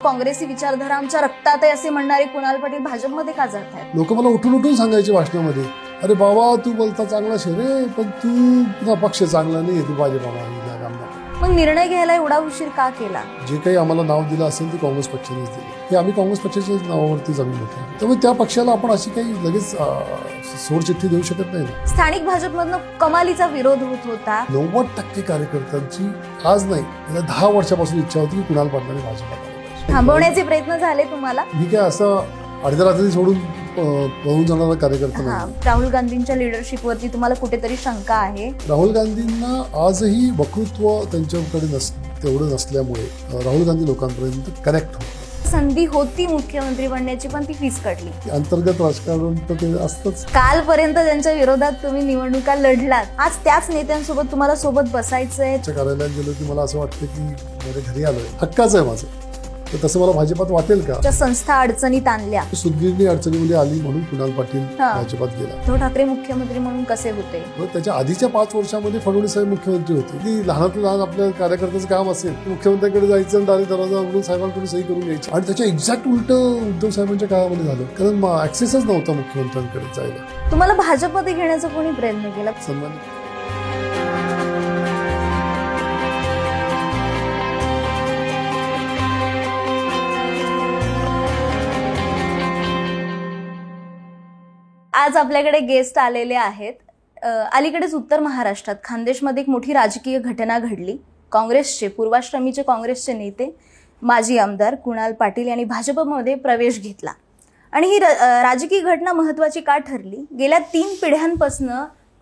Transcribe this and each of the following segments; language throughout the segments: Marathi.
काँग्रेसी विचारधारा आमच्या रक्तात आहे असे म्हणणारे कुणाल पाटील भाजपमध्ये का जात आहेत? लोक मला उठून उठून सांगायचे भाषणामध्ये, अरे बाबा तू बोलता चांगला रे, पण तू पक्ष चांगला नाही, तू भाजपा. मग निर्णय घ्यायला एवढा उशीर का केला? जे काही आम्हाला नाव दिलं असेल ते काँग्रेस पक्षानेच दिले, हे आम्ही काँग्रेस पक्षाच्या नावावरती जमीन होतो. त्यामुळे त्या पक्षाला आपण अशी काही लगेच सोडचिठ्ठी देऊ शकत नाही. स्थानिक भाजपमधनं कमालीचा विरोध होत होता. 90% कार्यकर्त्यांची आज नाही, गेल्या 10 वर्षापासून इच्छा होती की कुणाल पाटलांनी भाजपा थांबवण्याचे प्रयत्न झाले तुम्हाला? मी काय असं अर्ध्या रात्री सोडून पळून जाणारा कार्यकर्ता नाही. राहुल गांधींच्या लिडरशिपवरती तुम्हाला कुठेतरी शंका आहे? राहुल गांधींना आजही वक्तृत्व त्यांच्याकडे तेवढं नसल्यामुळे राहुल गांधी लोकांपर्यंत कनेक्ट होत. संधी होती मुख्यमंत्री बनण्याची, पण ती फिसकटली. अंतर्गत राजकारण तर ते असतंच. कालपर्यंत त्यांच्या विरोधात तुम्ही निवडणुका लढलात, आज त्याच नेत्यांसोबत तुम्हाला सोबत बसायचंय. कार्यालयात गेलो की मला असं वाटतं की माझ्या घरी आलोय, हक्काचं आहे माझं. तर तसं मला भाजपात वाटेल का? संस्था अडचणीत आणल्या, सुदगिरणी अडचणीमध्ये आली म्हणून कुणाल पाटील भाजपात गेला. उद्धव ठाकरे मुख्यमंत्री म्हणून कसे होते? त्याच्या आधीच्या 5 वर्षामध्ये फडणवीस साहेब मुख्यमंत्री होते. की लहानातलं लहान आपल्या कार्यकर्त्याचं काम असेल, मुख्यमंत्र्यांकडे जायचं आणि दारी दरवाजा उघडून साहेबांकडून सही करून घ्यायची. आणि त्याच्या एक्झॅक्ट उलट उद्धव साहेबांच्या काळामध्ये झालं, कारण ऍक्सेसच नव्हता मुख्यमंत्र्यांकडे जायला. तुम्हाला भाजपमध्ये घेण्याचा कोणी प्रयत्न केला? सन्मानित. आज आपल्याकडे गेस्ट आलेले आहेत. अलीकडेच उत्तर महाराष्ट्रात खानदेशमध्ये एक मोठी राजकीय घटना घडली. काँग्रेसचे पूर्वाश्रमीचे काँग्रेसचे नेते माजी आमदार कुणाल पाटील यांनी भाजपमध्ये प्रवेश घेतला. आणि ही राजकीय घटना महत्त्वाची का ठरली? गेल्या 3 पिढ्यांपासून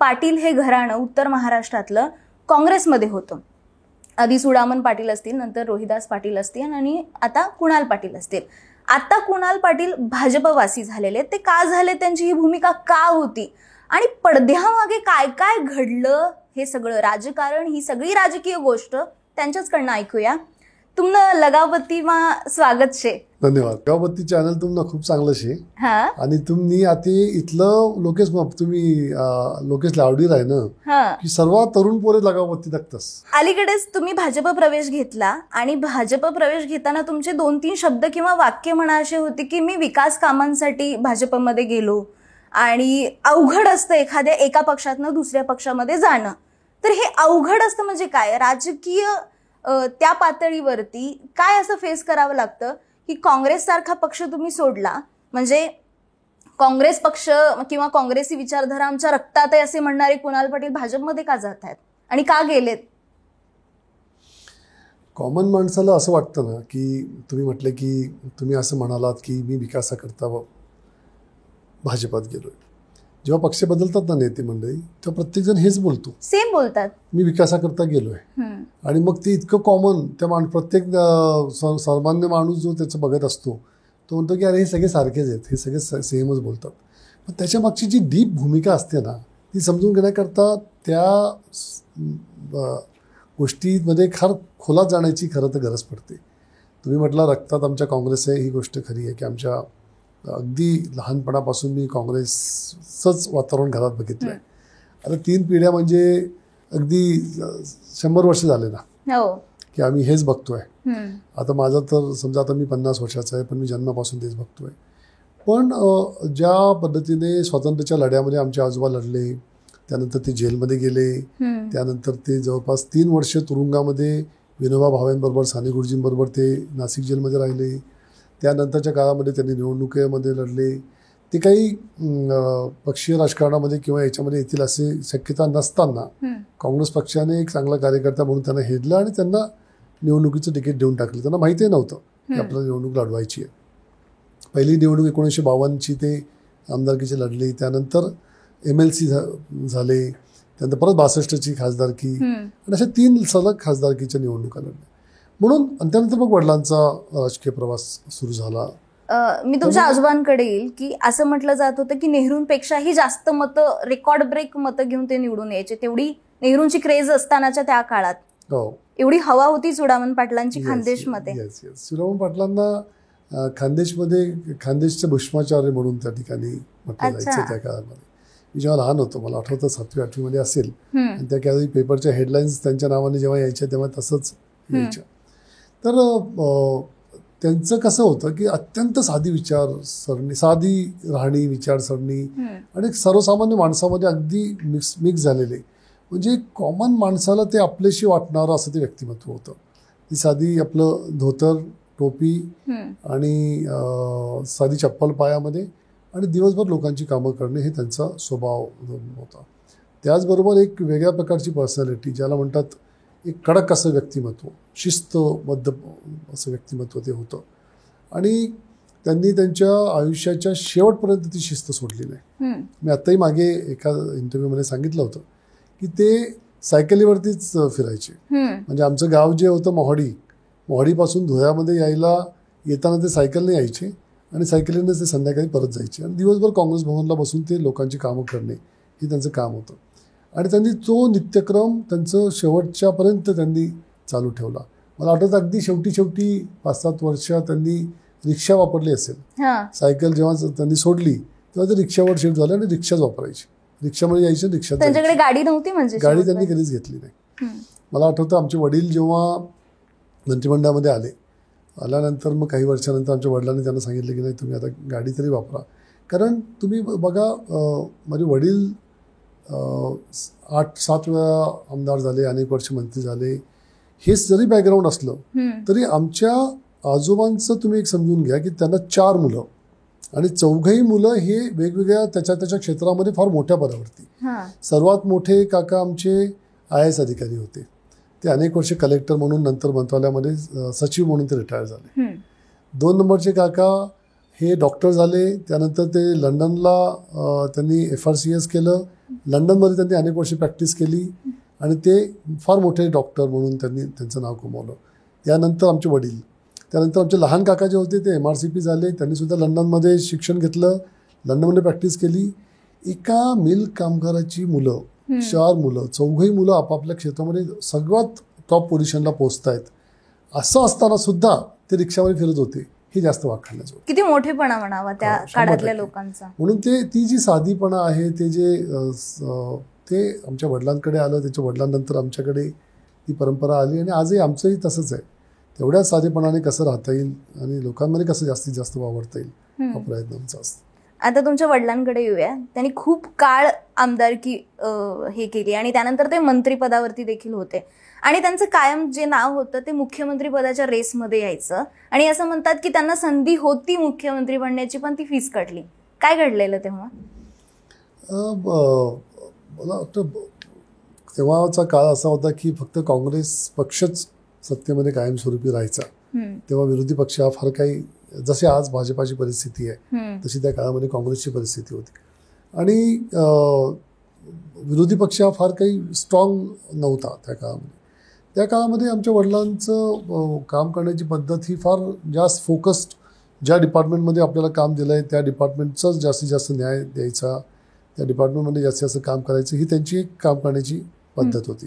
पाटील हे घराणं उत्तर महाराष्ट्रातलं काँग्रेसमध्ये होतं. आधी सुडामन पाटील असतील, नंतर रोहिदास पाटील असतील आणि आता कुणाल पाटील असतील. आता कुणाल पाटील भाजपवासी झालेले. ते का झाले? त्यांची ही भूमिका का होती? आणि पडद्यामागे काय काय घडलं? हे सगळं राजकारण, ही सगळी राजकीय गोष्ट त्यांच्याचकडनं ऐकूया. तुमनं लगावती मा स्वागत शे. धन्यवाद. लगावती चॅनल तुमनं खूप चांगलं शे. आणि तुम्ही आता इथलं लोकेश लावडीर आहे ना, की सर्वात तरुण पोरे लगावती लागतस. अलीकडेच तुम्ही भाजप प्रवेश घेतला आणि भाजप प्रवेश घेताना तुमचे 2-3 शब्द किंवा वाक्य म्हणा असे होते की मी विकास कामांसाठी भाजपमध्ये गेलो. आणि अवघड असतं एका पक्षातनं दुसऱ्या पक्षामध्ये जाणं. तर हे अवघड असतं म्हणजे काय? राजकीय त्या पातळीवरती काय असं फेस करावं लागतं की काँग्रेस सारखा पक्ष तुम्ही सोडला, म्हणजे काँग्रेस पक्ष किंवा काँग्रेसी विचारधारा आमच्या रक्तात आहे असे म्हणणारे कुणाल पाटील भाजपमध्ये का जात आहेत आणि का गेलेत? कॉमन माणसाला असं वाटतं ना, की तुम्ही म्हटलं की तुम्ही असं म्हणालात की मी विकासाकरता भाजपात गेलोय. जेव्हा पक्ष बदलतात ना नेते मंडळी, तेव्हा प्रत्येक जण हेच बोलतो, सेम बोलतात, मी विकासाकरता गेलोय. आणि मग ते इतकं कॉमन, त्या प्रत्येक सामान्य माणूस जो त्याचं बघत असतो तो म्हणतो की अरे हे सगळे सारखेच आहेत, हे सगळे सेमच बोलतात. पण त्याच्या मागची जी डीप भूमिका असते ना, ती समजून घेण्याकरता त्या गोष्टीमध्ये खोलात जाण्याची खरं तर गरज पडते. तुम्ही म्हटलं रक्तात आमच्या काँग्रेस आहे, ही गोष्ट खरी आहे की आमच्या अगदी लहानपणापासून मी काँग्रेसचंच वातावरण घरात बघितलंय. आता 3 पिढ्या म्हणजे अगदी 100 वर्ष झाले ना की आम्ही हेच बघतोय. आता माझं तर समजा आता मी 50 वर्षाचा आहे, पण मी जन्मापासून तेच बघतोय. पण ज्या पद्धतीने स्वातंत्र्याच्या लढ्यामध्ये आमचे आजोबा लढले, त्यानंतर ते जेलमध्ये गेले, त्यानंतर ते जवळपास 3 वर्ष तुरुंगामध्ये विनोबा भावेंबरोबर, साने गुरुजींबरोबर ते नाशिक जेलमध्ये राहिले. त्यानंतरच्या काळामध्ये त्यांनी निवडणुकीमध्ये लढले. ते काही पक्षीय राजकारणामध्ये किंवा याच्यामध्ये येतील असे शक्यता नसताना काँग्रेस पक्षाने एक चांगला कार्यकर्ता म्हणून त्यांना हेरलं आणि त्यांना निवडणुकीचं तिकीट देऊन टाकलं. त्यांना माहितीही नव्हतं की आपल्याला निवडणूक लढवायची आहे. पहिली निवडणूक 1952 ते आमदारकीची लढली, त्यानंतर MLC झाले, त्यानंतर परत 62ची खासदारकी, आणि अशा 3 सलग खासदारकीच्या निवडणुका लढल्या. म्हणून त्यानंतर मग वडिलांचा राजकीय प्रवास सुरू झाला. मी तुमच्या आजोबांकडे येईल की असं म्हटलं जात होतं की नेहरूंपेक्षाही जास्त मतं, रेकॉर्ड ब्रेक मतं घेऊन ते निवडून यायचे. तेवढी नेहरूंची क्रेज असतानाच्या त्या काळात एवढी हवा होती सुडामन पाटलांची खानदेशमध्ये. सुडामन पाटलांना खानदेशचे भुष्माचार्य म्हणून त्या ठिकाणी म्हटलं जायचं त्या काळामध्ये. मी जेव्हा लहान होतो, मला आठवतं 7वी-8वी मध्ये असेल, आणि त्या काही पेपरच्या हेडलाईन्स त्यांच्या नावाने जेव्हा यायच्या तेव्हा तसंच यायच्या. तर त्यांचं कसं होतं की अत्यंत साधी विचारसरणी, साधी राहणी, विचारसरणी आणि सर्वसामान्य माणसामध्ये अगदी मिक्स झालेले, म्हणजे कॉमन माणसाला ते आपल्याशी वाटणारं असं ते व्यक्तिमत्व होतं. ती साधी आपलं धोतर, टोपी आणि साधी चप्पल पायामध्ये आणि दिवसभर लोकांची कामं करणे हे त्यांचा स्वभाव होता. त्याचबरोबर एक वेगळ्या प्रकारची पर्सनॅलिटी, ज्याला म्हणतात एक कडक असं व्यक्तिमत्व, शिस्तबद्ध असं व्यक्तिमत्व ते होतं. आणि त्यांनी त्यांच्या आयुष्याच्या शेवटपर्यंत ती शिस्त सोडली नाही. मी आत्ताही मागे एका इंटरव्ह्यूमध्ये सांगितलं होतं की ते सायकलीवरतीच फिरायचे. म्हणजे आमचं गाव जे होतं मोहाडीपासून धुळ्यामध्ये येताना ते सायकलने यायचे आणि सायकलीने ते संध्याकाळी परत जायचे आणि दिवसभर काँग्रेस भवनला बसून ते लोकांची कामं करणे हे त्यांचं काम होतं. आणि त्यांनी तो नित्यक्रम त्यांचं शेवटच्यापर्यंत त्यांनी चालू ठेवला. मला आठवतं अगदी शेवटी 5-7 वर्ष त्यांनी रिक्षा वापरली असेल. सायकल जेव्हा त्यांनी सोडली तेव्हा ते रिक्षावर शिफ्ट झाले आणि रिक्षाच वापरायची. रिक्षामध्ये यायचे, रिक्षात त्यांच्याकडे गाडी नव्हती, म्हणजे गाडी त्यांनी कधीच घेतली नाही. मला आठवतं आमचे वडील जेव्हा मंत्रिमंडळामध्ये आल्यानंतर मग काही वर्षानंतर आमच्या वडिलांनी त्यांना सांगितलं की नाही, तुम्ही आता गाडी तरी वापरा. कारण तुम्ही बघा, माझे वडील 8-7 वेळा आमदार झाले, अनेक वर्ष मंत्री झाले. हे जरी बॅकग्राऊंड असलं तरी आमच्या आजोबांचं तुम्ही एक समजून घ्या की त्यांना 4 मुलं आणि 4ही मुलं हे वेगवेगळ्या त्याच्या क्षेत्रामध्ये फार मोठ्या पदावरती. सर्वात मोठे काका आमचे IAS अधिकारी होते. ते अनेक वर्ष कलेक्टर म्हणून, नंतर मंत्रालयामध्ये सचिव म्हणून ते रिटायर झाले. 2 नंबरचे काका हे डॉक्टर झाले. त्यानंतर ते लंडनला त्यांनी FRCS केलं. लंडनमध्ये त्यांनी अनेक वर्ष प्रॅक्टिस केली आणि ते फार मोठे डॉक्टर म्हणून त्यांनी त्यांचं नाव कमवलं. त्यानंतर आमचे वडील, त्यानंतर आमचे लहान काका जे होते ते MRCP झाले. त्यांनीसुद्धा लंडनमध्ये शिक्षण घेतलं, लंडनमध्ये प्रॅक्टिस केली. एका मिल कामगाराची मुलं, 4 मुलं, 4ही मुलं आपापल्या क्षेत्रामध्ये सगळ्यात टॉप पोझिशनला पोहोचत आहेत. असं असताना सुद्धा ते रिक्षावर फिरत होते. हे जास्त वाखाणण्याचं होतं. किती मोठेपणा म्हणावा त्या काळातल्या लोकांचा. म्हणून ती जी साधीपणा आहे, ते आमच्या वडिलांकडे आलं, त्याच्या वडिलांनंतर आमच्याकडे ती परंपरा आली आणि आजही आमचंही तसंच आहे. तेवढ्याच साधेपणाने कसं राहता येईल आणि लोकांमध्ये कसं जास्तीत जास्त वावरता येईल हा प्रयत्न आमचा असतो. आता तुमच्या वडिलांकडे येऊया. त्यांनी खूप काळ आमदारकी हे केली आणि त्यानंतर ते मंत्रिपदावरती देखील होते आणि त्यांचं कायम जे नाव होतं ते मुख्यमंत्री पदाच्या रेसमध्ये यायचं आणि असं म्हणतात की त्यांना संधी होती मुख्यमंत्री बनण्याची, पण ती फिसकटली. काय घडलेलं तेव्हा? मला वाटतं तेव्हाचा काळ असा होता की फक्त काँग्रेस पक्षच सत्तेमध्ये कायमस्वरूपी राहायचा. तेव्हा विरोधी पक्ष हा फार काही, जसे आज भाजपाची परिस्थिती आहे तशी त्या काळामध्ये काँग्रेसची परिस्थिती होती आणि विरोधी पक्ष हा फार काही स्ट्रॉंग नव्हता त्या काळामध्ये. त्या काळामध्ये आमच्या वडिलांचं काम करण्याची पद्धत ही फार जास्त फोकस्ड, ज्या डिपार्टमेंटमध्ये आपल्याला काम दिलं आहे त्या डिपार्टमेंटचाच जास्तीत जास्त न्याय द्यायचा, त्या डिपार्टमेंटमध्ये जास्तीत जास्त काम करायचं, ही त्यांची एक काम करण्याची पद्धत होती.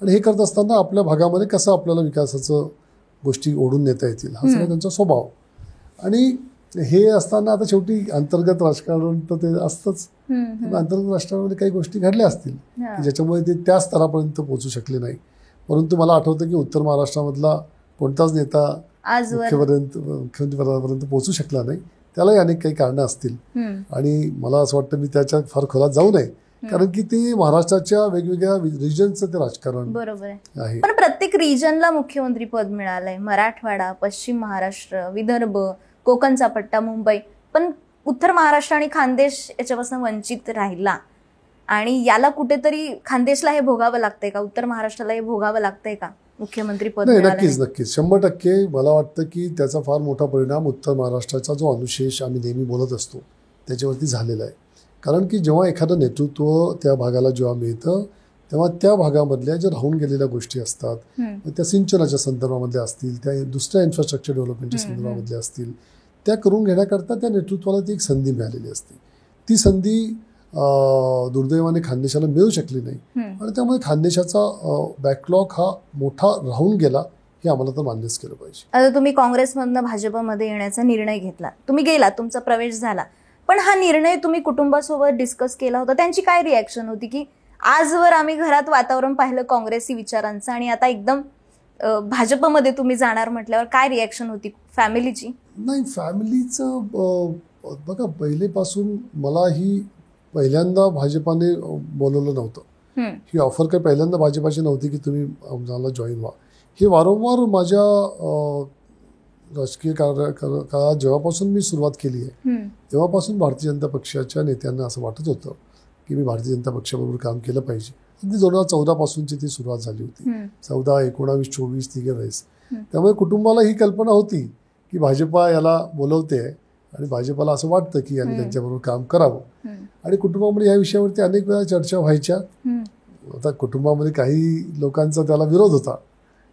आणि हे करत असताना आपल्या भागामध्ये कसं आपल्याला विकासाचं गोष्टी ओढून नेता येतील हा सगळा त्यांचा स्वभाव. आणि हे असताना आता शेवटी अंतर्गत राजकारण तर ते असतंच. अंतर्गत राजकारणामध्ये काही गोष्टी घडल्या असतील ज्याच्यामुळे ते त्या स्तरापर्यंत पोहोचू शकले नाही. परंतु मला आठवतं की उत्तर महाराष्ट्रामधला कोणताच नेता मुख्यमंत्रीपदापर्यंत पोहोचू शकला नाही. त्यालाही अनेक काही कारणं असतील आणि मला असं वाटतं मी त्याच्यात फार खोलात जाऊ नये, कारण की ते महाराष्ट्राच्या वेगवेगळ्या रिजनचं ते राजकारण बरोबर आहे. पण प्रत्येक रिजनला मुख्यमंत्री पद मिळालंय. मराठवाडा, पश्चिम महाराष्ट्र, विदर्भ, कोकणचा पट्टा, मुंबई. पण उत्तर महाराष्ट्र आणि खानदेश याच्यापासून वंचित राहिला आणि याला कुठेतरी खानदेशला हे भोगावं लागतंय का, उत्तर महाराष्ट्राला हे भोगावं लागतंय का मुख्यमंत्री पद? नक्कीच 100% मला वाटतं की त्याचा फार मोठा परिणाम उत्तर महाराष्ट्राचा जो अनुशेष आम्ही नेहमी बोलत असतो त्याच्यावरती झालेला आहे. कारण की जेव्हा एखादं नेतृत्व त्या भागाला जेव्हा मिळतं तेव्हा त्या भागामधल्या ज्या राहून गेलेल्या गोष्टी असतात, त्या सिंचनाच्या संदर्भामधल्या असतील, त्या दुसऱ्या इन्फ्रास्ट्रक्चर डेव्हलपमेंटच्या संदर्भामधल्या असतील, त्या करून घेण्याकरता त्या नेतृत्वाला ती एक संधी मिळालेली असते. ती संधी दुर्दैवाने खानदेशाला मिळू शकली नाही आणि त्यामुळे खानदेशाचा बॅकलॉग हा मोठा राहून गेला हे आम्हाला तर मान्यच केलं पाहिजे. आता तुम्ही काँग्रेसमधनं भाजपमध्ये येण्याचा निर्णय घेतला, तुम्ही गेला, तुमचा प्रवेश झाला, पण हा निर्णय तुम्ही कुटुंबासोबत डिस्कस केला होता, त्यांची काय रिॲक्शन होती की आजवर आम्ही घरात वातावरण पाहिलं काँग्रेसी विचारांचं आणि आता एकदम भाजपमध्ये तुम्ही जाणार म्हटल्यावर काय रिॲक्शन होती फॅमिलीची? नाही, फॅमिलीचं बघा, पहिलेपासून मला ही पहिल्यांदा भाजपाने बोलवलं नव्हतं. ही ऑफर काही पहिल्यांदा भाजपाची नव्हती की तुम्ही आम्हाला जॉईन व्हा. हे वारंवार माझ्या राजकीय काळात जेव्हापासून मी सुरुवात केली आहे तेव्हापासून भारतीय जनता पक्षाच्या नेत्यांना असं वाटत होतं की मी भारतीय जनता पक्षाबरोबर काम केलं पाहिजे. अगदी 2014 पासूनची ती सुरुवात झाली होती. 14, 19, 24 तिघे वेळेस. त्यामुळे कुटुंबाला ही कल्पना होती की भाजपा याला बोलवते आणि भाजपाला असं वाटतं की यांनी त्यांच्याबरोबर काम करावं. आणि कुटुंबामध्ये या विषयावरती अनेक वेळा चर्चा व्हायच्या. आता कुटुंबामध्ये काही लोकांचा त्याला विरोध होता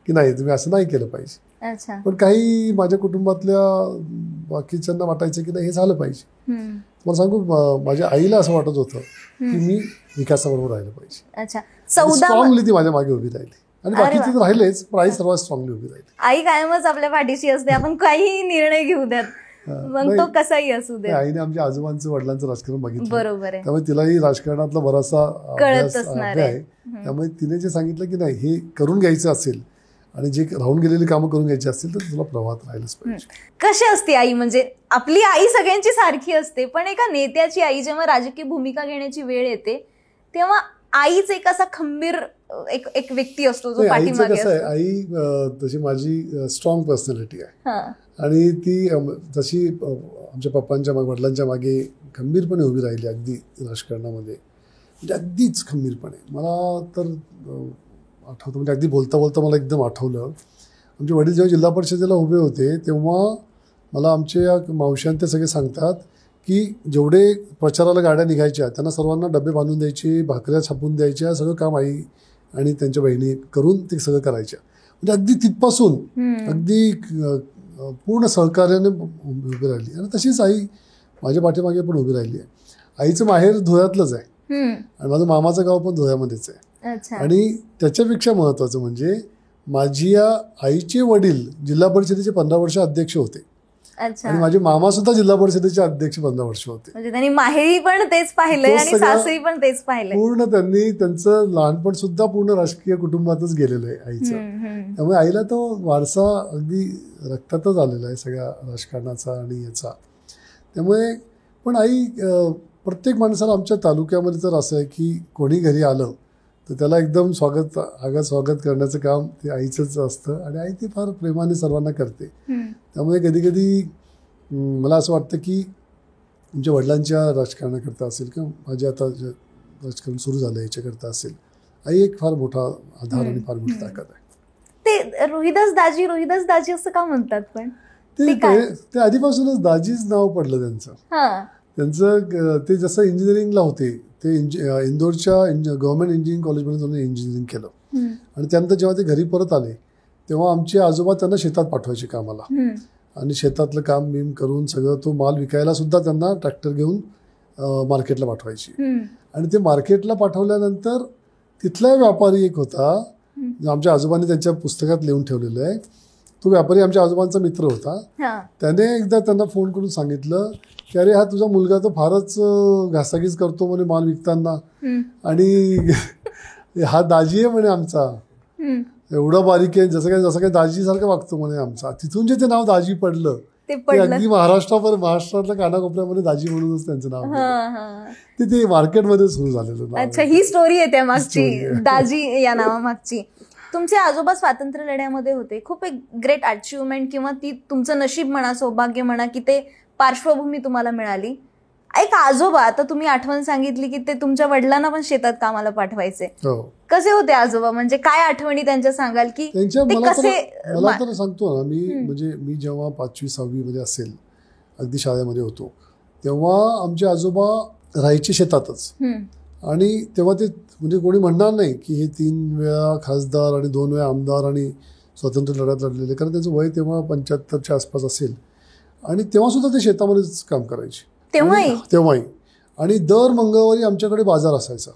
की नाही, तुम्ही असं नाही केलं पाहिजे. पण काही माझ्या कुटुंबातल्या बाकीच्यांना वाटायचं की नाही, हे झालं पाहिजे. मला सांगू, माझ्या आईला असं वाटत होतं की मी विकासाबरोबर राहिलं पाहिजे. स्ट्रॉंगली ती माझ्या मागे उभी राहिली आणि बाकीचे तर राहिलेच, पण आई सर्वात स्ट्रॉंगली उभी राहिली. आई कायमच आपल्या पाठीशी असते, आपण काही निर्णय घेऊ द्यात, मग तो कसाही असू दे. आईने आमच्या आजोबांचं वडिलांचं राजकारण बघितलं, बरोबर आहे, त्यामुळे तिलाही राजकारणातला बराचसा कळत आहे. त्यामुळे तिने जे सांगितलं की नाही, हे करून घ्यायचं असेल आणि जे राहून गेलेली कामं करून घ्यायची असतील तर तुला प्रवाहात राहिलंच पाहिजे. कशी असते आई? म्हणजे आपली आई सगळ्यांची सारखी असते, पण एका नेत्याची आई जेव्हा राजकीय भूमिका घेण्याची वेळ येते तेव्हा आईच एक असा खंबीर एक व्यक्ती असतो जो पाठीमागे असतो. आई तशी माझी स्ट्रॉंग पर्सनॅलिटी आहे आणि ती तशी आमच्या पप्पांच्या वडिलांच्या मागे खंबीरपणे उभी राहिली अगदी राजकारणामध्ये, म्हणजे अगदीच खंबीरपणे. मला तर आठवतं, म्हणजे अगदी बोलता बोलता मला एकदम आठवलं, आमचे वडील जेव्हा जिल्हा परिषदेला उभे होते तेव्हा मला आमच्या मावशां ते सगळे सांगतात की जेवढे प्रचाराला गाड्या निघायच्या त्यांना सर्वांना डबे बांधून द्यायचे, भाकऱ्या छापून द्यायच्या, सगळं काम आई आणि त्यांच्या बहिणी करून ते सगळं करायच्या. म्हणजे अगदी तिथपासून अगदी पूर्ण सहकार्याने उभी राहिली. आणि तशीच आई माझ्या पाठीमागे पण उभी राहिली आहे. आईचं माहेर धुळ्यातलंच आहे आणि माझं मामाचं गाव पण धुळ्यामध्येच आहे. आणि त्याच्यापेक्षा महत्त्वाचं म्हणजे माझ्या आईचे वडील जिल्हा परिषदेचे 15 वर्ष अध्यक्ष होते आणि माझे मामा सुद्धा जिल्हा परिषदेचे अध्यक्ष 15 वर्ष होते. म्हणजे त्यांनी माहेरी पण तेच पाहिलंय आणि सासरी पण तेच पाहिलंय. पूर्ण त्यांनी त्यांचं लहानपण सुद्धा पूर्ण राजकीय कुटुंबातच गेलेलं आहे आईचं. त्यामुळे आईला तो वारसा अगदी रक्तातच आलेला आहे सगळ्या राजकारणाचा आणि याचा. त्यामुळे पण आई प्रत्येक माणसाला आमच्या तालुक्यामध्ये तर असं आहे की कोणी घरी आलं तर त्याला एकदम स्वागत करण्याचं काम ते आईचंच असतं आणि आई ते फार प्रेमाने सर्वांना करते. त्यामुळे कधी कधी मला असं वाटतं की आमच्या वडिलांच्या राजकारणाकरता असेल किंवा माझे आता जे राजकारण सुरू झालं याच्याकरता असेल, आई एक फार मोठा आधार आणि फार मोठी ताकद आहे. ते रोहिदास दाजी असं का म्हणतात? पण ते आधीपासूनच दाजीच नाव पडलं त्यांचं. ते जसं इंजिनिअरिंगला होते ते इंदोरच्या गव्हर्नमेंट इंजिनिअरिंग कॉलेजमध्ये जाऊन इंजिनिअरिंग केलं आणि त्यानंतर जेव्हा ते घरी परत आले तेव्हा आमचे आजोबा त्यांना शेतात पाठवायचे कामाला आणि शेतातलं काम बीम करून सगळं तो माल विकायला सुद्धा त्यांना ट्रॅक्टर घेऊन मार्केटला पाठवायची. आणि ते मार्केटला पाठवल्यानंतर तिथला व्यापारी एक होता, आमच्या आजोबांनी त्यांच्या पुस्तकात लिहून ठेवलेलं आहे. तो व्यापारी आमच्या आजोबांचा मित्र होता. त्याने एकदा त्यांना फोन करून सांगितलं की अरे, हा तुझा मुलगा तर फारच घासाघीस करतो म्हणे माल विकताना आणि हा दाजी आहे म्हणे आमचा, एवढा बारीक आहे, जसं काय दाजीसारखं वागतो म्हणे आमचा. तिथून जे ते नाव दाजी पडलं ते अगदी महाराष्ट्रातल्या कानाकोपऱ्यामध्ये दाजी म्हणूनच त्यांचं नाव ते मार्केटमध्ये सुरू झालेलं. अच्छा, ही स्टोरी आहे त्या मागची, दाजी या नावामागची. तुमचे आजोबा स्वातंत्र्य लढ्यामध्ये होते, खूप एक ग्रेट अचिव्हमेंट किंवा ती तुमचं नशीब म्हणा, सौभाग्य म्हणा की ते पार्श्वभूमी तुम्हाला मिळाली. एक आजोबा, आता तुम्ही आठवण सांगितली की ते तुमच्या वडिलांना पण शेतात कामाला पाठवायचे. कसे होते आजोबा? म्हणजे काय आठवणी त्यांच्या सांगाल की मला तर सांगतो ना मी जेव्हा 5वी 6वी मध्ये असेल, अगदी शाळेमध्ये होतो, तेव्हा आमचे आजोबा राहायचे शेतातच. आणि तेव्हा ते म्हणजे कोणी म्हणणार नाही की हे 3 वेळा खासदार आणि 2 वेळा आमदार आणि स्वातंत्र्य लढ्यात लढलेले, कारण त्यांचं वय तेव्हा 75च्या आसपास असेल. आणि तेव्हा सुद्धा ते शेतामध्येच काम करायचे तेव्हाही. आणि दर मंगळवारी आमच्याकडे बाजार असायचा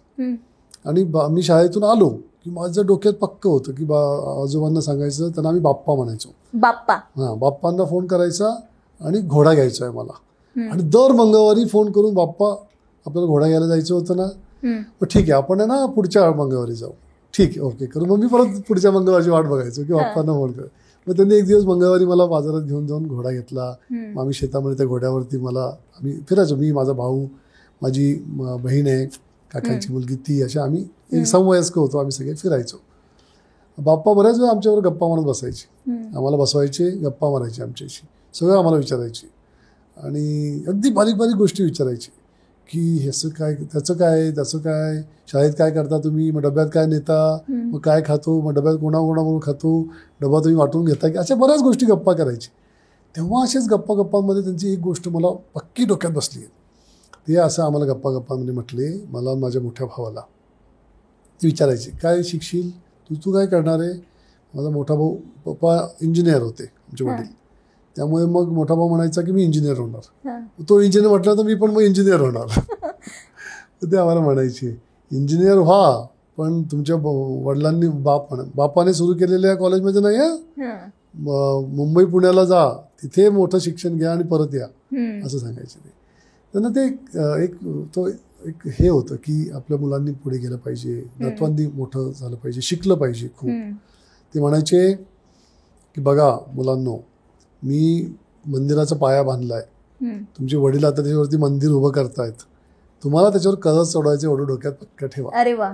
आणि मी शाळेतून आलो की माझं डोक्यात पक्क होतं की आजोबांना सांगायचं, त्यांना आम्ही बाप्पा म्हणायचो. बाप्पांना फोन करायचा आणि घोडा घ्यायचा आहे मला. आणि दर मंगळवारी फोन करून, बाप्पा आपल्याला घोडा घ्यायला जायचं होतं ना, ठीक आहे आपण आहे ना पुढच्या मंगळवारी जाऊ. ठीक आहे, ओके करू. मग मी परत पुढच्या मंगळवारची वाट बघायचो की बाप्पांना फोन कर. मग त्यांनी एक दिवस मंगळवारी मला बाजारात घेऊन जाऊन घोडा घेतला. मग आम्ही शेतामध्ये त्या घोड्यावरती आम्ही फिरायचो. मी, माझा भाऊ, माझी बहीण आहे, काकांची मुलगी ती, अशा आम्ही एक समवयस्क होतो. आम्ही सगळे फिरायचो. बाप्पा बऱ्याच वेळा आमच्यावर गप्पा मारत बसायचे. आम्हाला बसवायचे, गप्पा मारायचे आमच्याशी, सगळं आम्हाला विचारायचे आणि अगदी बारीक बारीक गोष्टी विचारायचे की ह्याचं काय, त्याचं काय, त्याचं काय, शाळेत काय करता तुम्ही, मग डब्यात काय नेता, मग काय खातो, मग डब्यात कोणाकोणाबरोबर खातो, डबा तुम्ही वाटून घेता की, अशा बऱ्याच गोष्टी गप्पा करायची. तेव्हा असेच गप्पांमध्ये त्यांची एक गोष्ट मला पक्की डोक्यात बसली आहे. ते असं आम्हाला गप्पांमध्ये म्हटले, मला माझ्या मोठ्या भावाला ते विचारायचे काय शिकशील तू काय करणार आहे. माझा मोठा भाऊ, पप्पा इंजिनियर होते आमचे वडील, त्यामुळे मग मोठा भाऊ म्हणायचा की मी इंजिनियर होणार. तो इंजिनियर म्हटला तर मी पण मग इंजिनियर होणार. ते आम्हाला म्हणायचे इंजिनियर व्हा, पण तुमच्या वडिलांनी बापाने सुरू केलेल्या कॉलेजमध्ये नाही आहे, मुंबई पुण्याला जा, तिथे मोठं शिक्षण घ्या आणि परत या, असं सांगायचे ते. त्यांना ते एक हे होतं की आपल्या मुलांनी पुढे गेलं पाहिजे, नातवांनी मोठं झालं पाहिजे, शिकलं पाहिजे खूप. ते म्हणायचे की बघा मुलांनो, मी मंदिराचा पाया बांधलाय, तुमचे वडील आता त्याच्यावरती मंदिर उभं करतायत, तुम्हाला त्याच्यावर कर्ज चढवायचं एवढं डोक्यात पक्क ठेवा. अरे वा.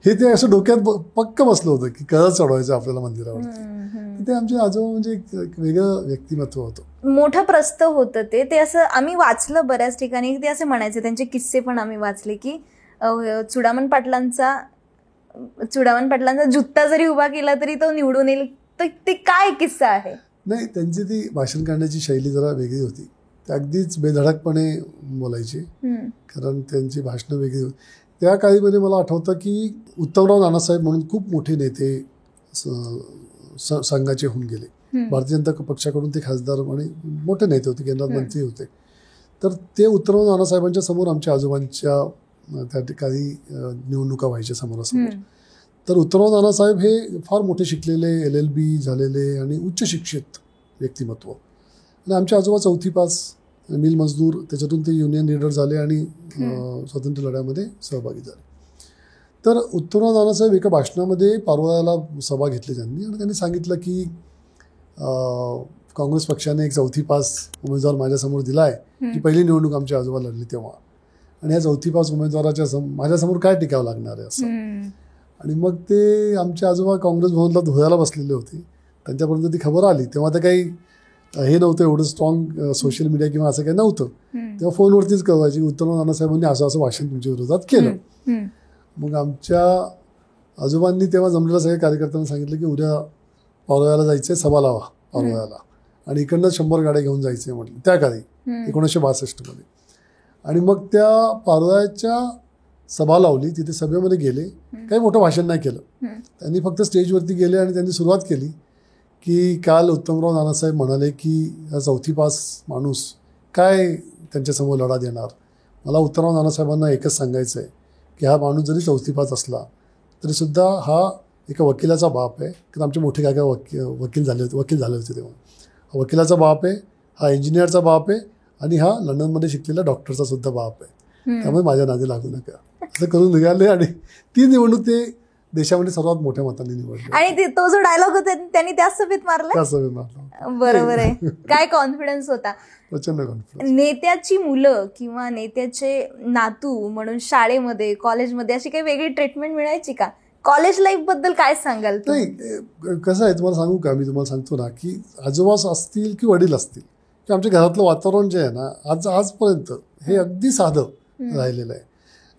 हे ते असं डोक्यात पक्क बसलं होतं की कर्ज चढवायचं आपल्याला मंदिरावरती. ते आमचे आजोबा म्हणजे एक वेगळं व्यक्तिमत्व होतं. मोठं प्रस्त होतं ते असं आम्ही वाचलं बऱ्याच ठिकाणी. ते असे म्हणायचे, त्यांचे किस्से पण आम्ही वाचले की चुडामण पाटलांचा जुत्ता जरी उभा केला तरी तो निवडून येईल. तर ते काय किस्सा आहे? नाही, त्यांची ती भाषण करण्याची शैली जरा वेगळी होती. ते अगदीच बेधडकपणे बोलायचे, कारण त्यांची भाषणं वेगळी होती. त्या काळीमध्ये मला आठवतं की उत्तमराव नानासाहेब म्हणून खूप मोठे नेते संघाचे होऊन गेले. भारतीय जनता पक्षाकडून ते खासदार आणि मोठे नेते होते, केंद्रात मंत्री होते. तर ते उत्तमराव नानासाहेबांच्या समोर आमच्या आजोबांच्या त्या ठिकाणी निवडणुका व्हायच्या समोरासमोर. तर उत्तमराव नानासाहेब हे फार मोठे शिकलेले, LLB झालेले आणि उच्च शिक्षित व्यक्तिमत्व. आणि आमचे आजोबा 4थी पास, मिल मजदूर, त्याच्यातून ते युनियन लीडर झाले आणि स्वातंत्र्य लढ्यामध्ये सहभागी झाले. तर उत्तमराव नानासाहेब एका भाषणामध्ये पारोळ्याला सभा घेतली त्यांनी, आणि त्यांनी सांगितलं की काँग्रेस पक्षाने एक 4थी पास उमेदवार माझ्यासमोर दिला आहे. की पहिली निवडणूक आमच्या आजोबा लढली तेव्हा, आणि ह्या 4थी पास उमेदवाराच्या माझ्यासमोर काय टिकावं लागणार आहे असं. आणि मग ते आमचे आजोबा काँग्रेस भवनला धुळ्याला बसलेले होते. त्यांच्यापर्यंत ती खबर आली. तेव्हा तर काही हे नव्हतं, एवढं स्ट्रॉंग सोशल मीडिया किंवा असं काही नव्हतं. तेव्हा फोनवरतीच कळवायची उत्तमराव नानासाहेबांनी असं असं भाषण तुमच्या विरोधात केलं. मग आमच्या आजोबांनी तेव्हा जमलेल्या सगळ्या कार्यकर्त्यांना सांगितलं की उद्या पारोळ्याला जायचं, सभा लावा पारोळ्याला, आणि इकडनं 100 गाड्या घेऊन जायचे म्हटलं त्या काळी 1962 मध्ये. आणि मग त्या पारोळ्याच्या सभा लावली, तिथे सभेमध्ये गेले, काही मोठं भाषण नाही केलं. त्यांनी फक्त स्टेजवरती गेले आणि त्यांनी सुरुवात केली की काल उत्तमराव नानासाहेब म्हणाले की हा 4थी पास माणूस काय त्यांच्यासमोर लढा देणार. मला उत्तमराव नानासाहेबांना एकच सांगायचं आहे की हा माणूस जरी 4थी पास असला तरीसुद्धा हा एका वकिलाचा बाप आहे. कारण आमचे मोठे काका वकील झाले होते तेव्हा. हा वकिलाचा बाप आहे, हा इंजिनियरचा बाप आहे, आणि हा लंडनमध्ये शिकलेला डॉक्टरचा सुद्धा बाप आहे. त्यामुळे माझ्या नादी लागू नका असं करून निघाले. आणि ती निवडणूक ते देशामध्ये सर्वात मोठ्या मतांनी निवडली. आणि तो जो डायलॉग होता त्यांनी त्याच सभेत मारला. बरोबर आहे. काय कॉन्फिडन्स होता, प्रचंड कॉन्फिडन्स. नेत्याची मुलं किंवा नेत्याचे नातू म्हणून शाळेमध्ये, कॉलेजमध्ये अशी काही वेगळी ट्रीटमेंट मिळायची का? कॉलेज लाईफ बद्दल काय सांगाल? नाही, कसं आहे तुम्हाला सांगू का, मी तुम्हाला सांगतो ना की आजोबा असतील की वडील असतील की आमच्या घरातलं वातावरण जे आहे ना आजपर्यंत हे अगदी साधं राहिलेलं आहे.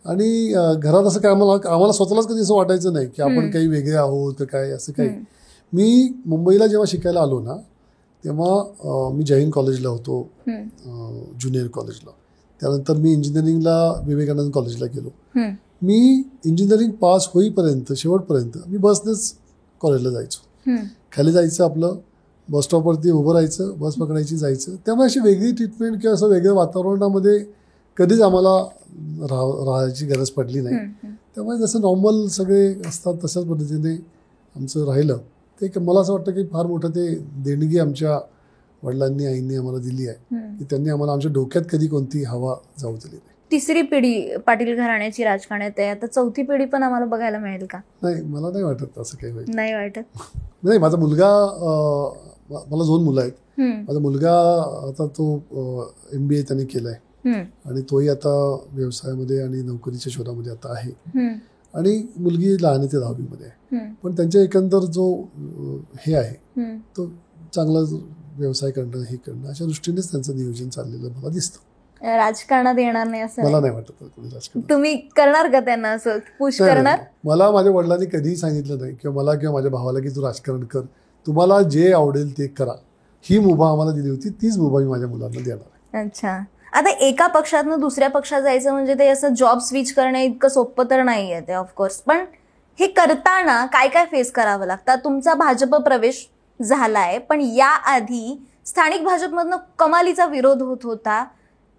आणि घरात असं काय आम्हाला स्वतःलाच कधी असं वाटायचं नाही की आपण काही वेगळे आहोत का काय, असं काही. मी मुंबईला जेव्हा शिकायला आलो ना तेव्हा मी जैन कॉलेजला होतो, ज्युनियर कॉलेजला. त्यानंतर मी इंजिनिअरिंगला विवेकानंद कॉलेजला गेलो. मी इंजिनिअरिंग पास होईपर्यंत, शेवटपर्यंत मी बसनेच कॉलेजला जायचो. खाली जायचं, आपलं बस स्टॉपवरती उभं राहायचं, बस पकडायची, जायचं. त्यामुळे अशी वेगळी ट्रीटमेंट किंवा असं वेगळ्या वातावरणामध्ये कधीच आम्हाला राहायची गरज पडली नाही. त्यामुळे जसं नॉर्मल सगळे असतात तशाच पद्धतीने आमचं राहिलं. ते मला असं वाटतं की फार मोठं ते देणगी आमच्या वडिलांनी, आईंनी आम्हाला दिली आहे की त्यांनी आम्हाला आमच्या डोक्यात कधी कोणती हवा जाऊ दिली नाही. तिसरी पिढी पाटील घराण्याची राजकारणात आहे, आता चौथी पिढी पण आम्हाला बघायला मिळेल का? नाही, मला नाही वाटत असं काही होईल. नाही वाटत? नाही, माझा मुलगा, मला 2 मुलं आहेत. माझा मुलगा आता तो MBA त्याने केलाय आणि तोही आता व्यवसायामध्ये आणि नोकरीच्या शोधामध्ये आता आहे. आणि मुलगी लहान आहे, ते 10वी मध्ये आहे. पण त्यांच्या एकंदर जो हे आहे तो चांगला व्यवसाय करणं, हे करणं, अशा दृष्टीनेच त्यांचं नियोजन चाललेलं मला दिसतं. राजकारणात येणार नाही असं मला नाही वाटत कोणी राजकारण. तुम्ही करणार का त्यांना असं पुश करणार? मला माझ्या वडिलांनी कधीही सांगितलं नाही किंवा मला किंवा माझ्या भावाला की तू राजकारण कर, तुम्हाला जे आवडेल ते करा. ही मुभा आम्हाला दिली होती, तीच मुभा मी माझ्या मुलांना देणार. अच्छा, आता एका पक्षातनं दुसऱ्या पक्षात जायचं म्हणजे ते असं जॉब स्विच करणं इतकं सोपं तर नाहीये ते ऑफकोर्स. पण हे करताना काय काय फेस करावं लागतं? तुमचा भाजप प्रवेश झालाय, पण याआधी स्थानिक भाजपमधनं कमालीचा विरोध होत होता.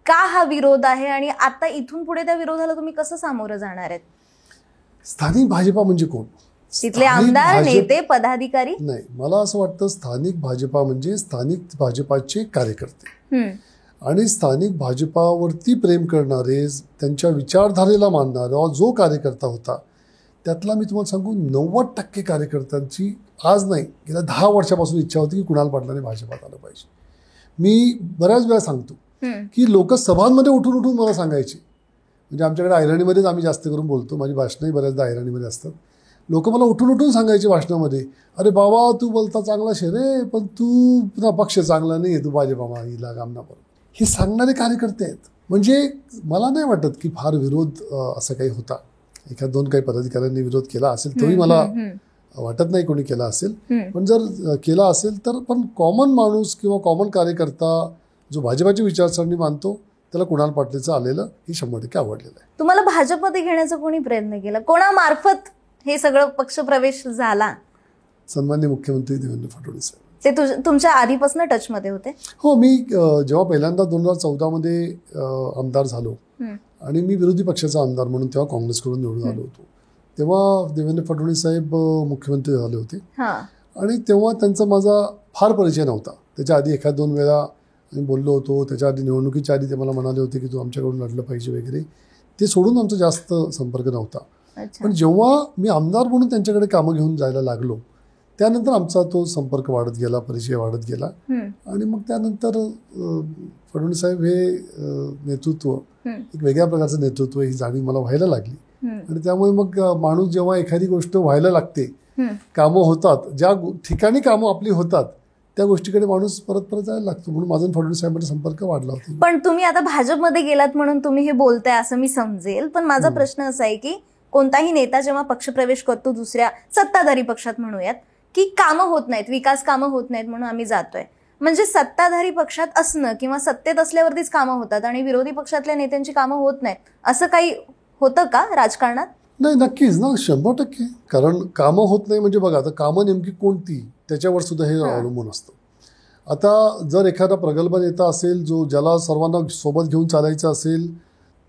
का हा विरोध आहे आणि आता इथून पुढे त्या विरोधाला तुम्ही कसं सामोरं जाणार आहेत? स्थानिक भाजपा म्हणजे कोण? तिथले आमदार, नेते, पदाधिकारी? नाही, मला असं वाटतं स्थानिक भाजपा म्हणजे स्थानिक भाजपाचे कार्यकर्ते आणि स्थानिक भाजपावरती प्रेम करणारे, त्यांच्या विचारधारेला मानणारा जो कार्यकर्ता होता, त्यातला मी तुम्हाला सांगू 90% कार्यकर्त्यांची आज नाही, गेल्या 10 वर्षापासून इच्छा होती की कुणाल पाटलांनी भाजपात आलं पाहिजे. मी बऱ्याच वेळा सांगतो की लोक सभांमध्ये उठून उठून मला सांगायचे, म्हणजे आमच्याकडे ऐरणीमध्येच आम्ही जास्त करून बोलतो, माझी भाषणंही बऱ्याचदा ऐरणीमध्ये असतात. लोक मला उठून उठून सांगायचे भाषणामध्ये, अरे बाबा तू बोलता चांगला शे रे, पण तू पुन्हा पक्ष चांगला नाही, तू भाजपा मागीला कामना बरोबर. हे सांगणारे कार्यकर्ते आहेत. म्हणजे मला नाही वाटत की फार विरोध असा काही होता. एखाद 2 काही पदाधिकाऱ्यांनी विरोध केला असेल तोही मला वाटत नाही कोणी केला असेल. पण जर केला असेल तर पण कॉमन माणूस किंवा कॉमन कार्यकर्ता जो भाजपाची विचारसरणी मानतो त्याला कुणाल पाटलांचं आलेलं हे 100% आवडलेलं आहे. तुम्हाला भाजपमध्ये घेण्याचा कोणी प्रयत्न केला? कोणामार्फत हे सगळं पक्षप्रवेश झाला? सन्माननीय मुख्यमंत्री देवेंद्र फडणवीस साहेब. ते तुमच्या आधीपासून टचमध्ये होते? हो, मी जेव्हा पहिल्यांदा 2014 मध्ये आमदार झालो आणि मी विरोधी पक्षाचा आमदार म्हणून तेव्हा काँग्रेसकडून निवडून आलो होतो, तेव्हा देवेंद्र फडणवीस साहेब मुख्यमंत्री झाले होते आणि तेव्हा त्यांचा माझा फार परिचय नव्हता. त्याच्या आधी 1-2 वेळा मी बोललो होतो. त्याच्या आधी निवडणुकीच्या आधी ते मला म्हणाले होते की तू आमच्याकडून लढलं पाहिजे वगैरे. ते सोडून आमचा जास्त संपर्क नव्हता. पण जेव्हा मी आमदार म्हणून त्यांच्याकडे कामं घेऊन जायला लागलो त्यानंतर आमचा तो संपर्क वाढत गेला, परिचय वाढत गेला आणि मग त्यानंतर फडणवीस साहेब हे नेतृत्व एक वेगळ्या प्रकारचं नेतृत्व ही जाणीव मला व्हायला लागली आणि त्यामुळे मग माणूस जेव्हा एखादी गोष्ट व्हायला लागते, कामं होतात, ज्या ठिकाणी कामं आपली होतात त्या गोष्टीकडे माणूस परत परत जायला लागतो. म्हणून माझा फडणवीस साहेबांचा संपर्क वाढला होता. पण तुम्ही आता भाजपमध्ये गेलात म्हणून तुम्ही हे बोलताय असं मी समजेल. पण माझा प्रश्न असा आहे की कोणताही नेता जेव्हा पक्षप्रवेश करतो दुसऱ्या सत्ताधारी पक्षात म्हणूयात, की कामं होत नाहीत, विकास कामं होत नाहीत म्हणून आम्ही जातोय, म्हणजे सत्ताधारी पक्षात असणं किंवा सत्तेत असल्यावरतीच कामं होतात आणि विरोधी पक्षातल्या नेत्यांची कामं होत नाहीत असं काही होतं का राजकारणात? नाही, नक्कीच ना, 100%. कारण कामं होत नाही म्हणजे बघा आता कामं नेमकी कोणती त्याच्यावर सुद्धा हे अवलंबून असतं. आता जर एखादा प्रगल्भ नेता असेल ज्याला सर्वांना सोबत घेऊन चालायचं असेल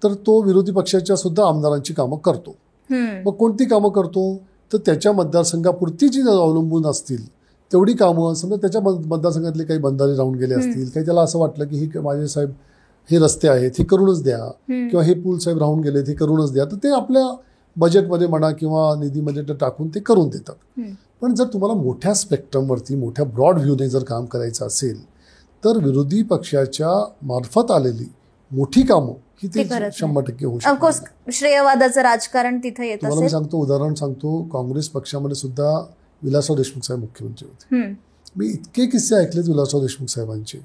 तर तो विरोधी पक्षाच्या सुद्धा आमदारांची कामं करतो. मग कोणती कामं करतो तर त्याच्या मतदारसंघापुरती जी अवलंबून असतील तेवढी कामं, समजा त्याच्या मतदारसंघातले काही बंधारे राहून गेले असतील, काही त्याला असं वाटलं की हे माझे साहेब हे रस्ते आहेत हे करूनच द्या किंवा हे पूल साहेब राहून गेले ते करूनच द्या, तर ते आपल्या बजेटमध्ये म्हणा किंवा निधीमध्ये टाकून ते करून देतात. पण जर तुम्हाला मोठ्या स्पेक्ट्रमवरती मोठ्या ब्रॉड व्ह्यूने जर काम करायचं असेल तर विरोधी पक्षाच्या मार्फत आलेली मोठी कामं ही ते 100% होऊ शकतात. ऑफकोर्स श्रेयवादाचं राजकारण तिथे येत तुम्हाला मी सांगतो, उदाहरण सांगतो, काँग्रेस पक्षामध्ये सुद्धा विलासराव देशमुख साहेब मुख्यमंत्री होते. मी इतके किस्से ऐकलेत विलासराव देशमुख साहेबांचे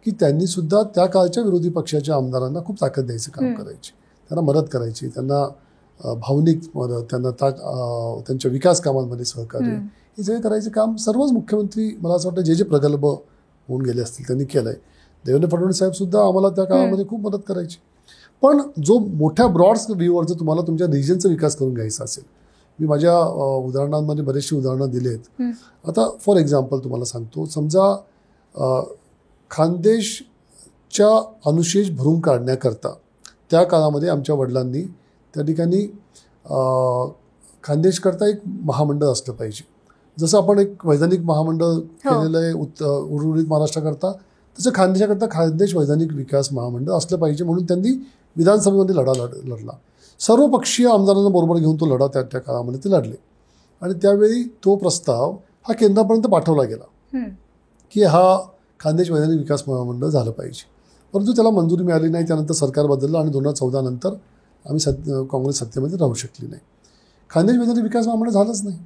की त्यांनी सुद्धा त्या काळच्या विरोधी पक्षाच्या आमदारांना खूप ताकद द्यायचं काम करायचे, त्यांना मदत करायची, त्यांना भावनिक मदत, त्यांना त्यांच्या विकास कामांमध्ये सहकार्य, हे सगळे करायचे काम सर्वच मुख्यमंत्री मला असं वाटतं जे प्रकल्प होऊन गेले असतील त्यांनी केलंय. देवेंद्र फडणवीस साहेब सुद्धा आम्हाला त्या काळामध्ये खूप मदत करायची. पण जो मोठ्या ब्रॉड व्ह्यूवर जर तुम्हाला तुमच्या रिजनचा विकास करून घ्यायचा असेल, मी माझ्या उदाहरणांमध्ये बरेचशी उदाहरणं दिलेत. आता फॉर एक्झाम्पल तुम्हाला सांगतो, समजा खानदेशच्या अनुशेष भरून काढण्याकरता त्या काळामध्ये आमच्या वडिलांनी त्या ठिकाणी खानदेशकरता एक महामंडळ असलं पाहिजे. जसं आपण एक वैधानिक महामंडळ केलेलं आहे उर्वरित महाराष्ट्राकरता, तसं खानदेशाकरता खानदेश वैधानिक विकास महामंडळ असलं पाहिजे म्हणून त्यांनी विधानसभेमध्ये लढला. सर्वपक्षीय आमदारांना बरोबर घेऊन तो लढा त्या काळामध्ये ते लढले आणि त्यावेळी तो प्रस्ताव हा केंद्रापर्यंत पाठवला गेला की हा खानदेश वैधानिक विकास महामंडळ झालं पाहिजे. परंतु त्याला मंजुरी मिळाली नाही. त्यानंतर सरकार बदललं आणि 2014 नंतर आम्ही काँग्रेस सत्तेमध्ये राहू शकली नाही. खानदेश वैधानिक विकास महामंडळ झालंच नाही.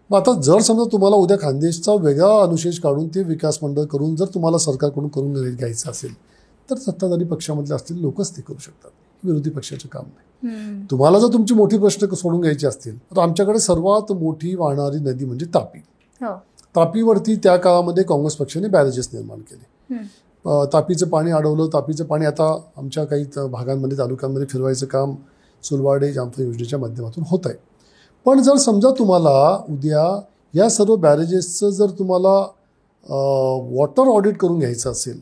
मग आता जर समजा तुम्हाला उद्या खानदेशचा वेगळा अनुशेष काढून ते विकास मंडळ करून जर तुम्हाला सरकारकडून करून घ्यायचं असेल तर सत्ताधारी पक्षामधले असतील लोकच ते करू शकतात. विरोधी पक्षाचं काम नाही. तुम्हाला जर तुमची मोठी प्रश्न सोडून घ्यायचे असतील तर आमच्याकडे सर्वात मोठी वाहणारी नदी म्हणजे तापी. तापीवरती त्या काळामध्ये काँग्रेस पक्षाने बॅरेजेस निर्माण केले. तापीचं पाणी अडवलं. तापीचं पाणी आता आमच्या काही भागांमध्ये तालुक्यांमध्ये फिरवायचं काम सुलवाडे जामफळ योजनेच्या माध्यमातून होत आहे. पण जर समजा तुम्हाला उद्या या सर्व बॅरेजेसचं जर तुम्हाला वॉटर ऑडिट करून घ्यायचं असेल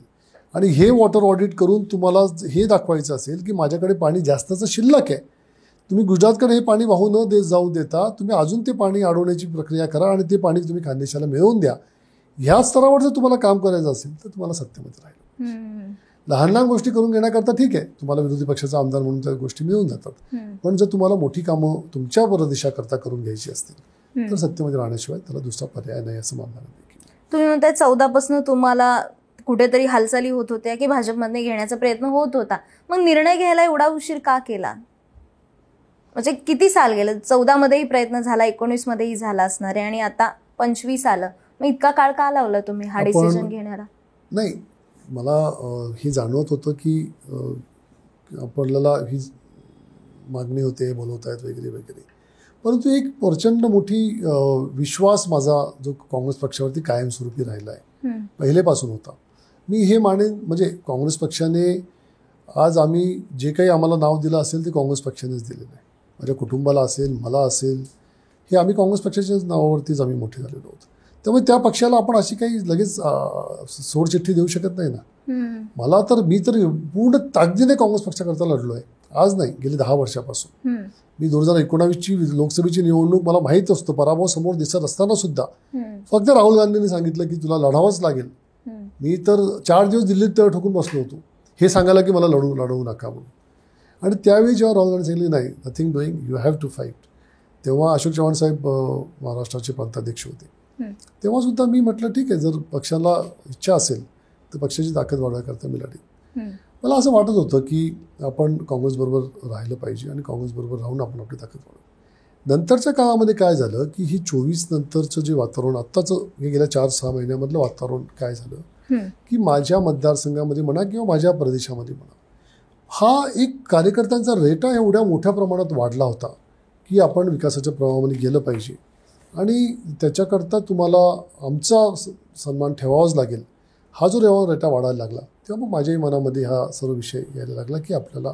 आणि हे वॉटर ऑडिट करून तुम्हाला हे दाखवायचं असेल की माझ्याकडे पाणी जास्तचं शिल्लक आहे, तुम्ही गुजरातकडे हे पाणी वाहू न जाऊ देता तुम्ही अजून ते पाणी अडवण्याची प्रक्रिया करा आणि ते पाणी तुम्ही खानदेशाला मिळवून द्या. ह्या स्तरावर जर तुम्हाला काम करायचं असेल तर तुम्हाला सत्तेमध्ये राहिलं. लहान लहान गोष्टी करून घेण्याकरता ठीक आहे, तुम्हाला विरोधी पक्षाचा आमदार म्हणून त्या गोष्टी मिळून जातात. पण जर तुम्हाला मोठी कामं तुमच्या परदेशाकरता करून घ्यायची असतील तर सत्तेमध्ये राहण्याशिवाय त्याला दुसरा पर्याय नाही असं मानणार नाही. तुम्ही म्हणताय 14 पासून तुम्हाला कुठेतरी हालचाली होत होत्या की भाजपमध्ये घेण्याचा प्रयत्न होत होता, मग निर्णय घ्यायला एवढा उशीर का केला? म्हणजे किती साल गेलं? 14 मध्येही प्रयत्न झाला, 19 मध्येही झाला असणार आहे आणि आता 25 आलं. मग इतका काळ का लावला तुम्ही हा डिसिजन घेण्याला? नाही, मला हे जाणवत होतं की आपल्याला ही मागणी होते, बोलवत आहेत वगैरे वगैरे. परंतु एक प्रचंड मोठी विश्वास माझा जो काँग्रेस पक्षावरती कायमस्वरूपी राहिला आहे, पहिलेपासून होता. मी हे मानेन म्हणजे काँग्रेस पक्षाने आज आम्ही जे काही आम्हाला नाव दिलं असेल ते काँग्रेस पक्षानेच दिलेलं आहे. माझ्या कुटुंबाला असेल, मला असेल, हे आम्ही काँग्रेस पक्षाच्याच नावावरतीच आम्ही मोठे झालेलो आहोत. त्यामुळे त्या पक्षाला आपण अशी काही लगेच सोडचिठ्ठी देऊ शकत नाही ना. मी तर पूर्ण ताकदीने काँग्रेस पक्षाकरता लढलो आहे. आज नाही, गेली 10 वर्षापासून. मी 2019ची लोकसभेची निवडणूक मला माहीत असतो, पराभव समोर दिसत असताना सुद्धा फक्त राहुल गांधींनी सांगितलं की तुला लढावंच लागेल. मी तर 4 दिवस दिल्लीत तळ ठोकून बसलो होतो हे सांगायला की मला लढवू नका म्हणून. आणि त्यावेळी जेव्हा राहुल गांधी सांगितले नाही, nothing doing, you have to fight, तेव्हा अशोक चव्हाण साहेब महाराष्ट्राचे प्रांताध्यक्ष होते. तेव्हा सुद्धा मी म्हटलं ठीक आहे, जर पक्षाला इच्छा असेल तर पक्षाची ताकद वाढवण्याकरता मी लढेन. मला असं वाटत होतं की आपण काँग्रेसबरोबर राहिलं पाहिजे आणि काँग्रेसबरोबर राहून आपण आपली ताकद वाढवू. नंतरच्या काळामध्ये काय झालं की ही 24 नंतरचं जे वातावरण आत्ताचं हे गेल्या 4-6 महिन्यामधलं वातावरण काय झालं की माझ्या मतदारसंघामध्ये म्हणा किंवा माझ्या प्रदेशामध्ये म्हणा, हा एक कार्यकर्त्यांचा रेटा एवढ्या मोठ्या प्रमाणात वाढला होता की आपण विकासाच्या प्रवाहामध्ये गेलं पाहिजे आणि त्याच्याकरता तुम्हाला आमचा सन्मान ठेवावाच लागेल. हा जो रेटा वाढायला लागला तेव्हा मग माझ्याही मनामध्ये हा सर्व विषय यायला लागला की आपल्याला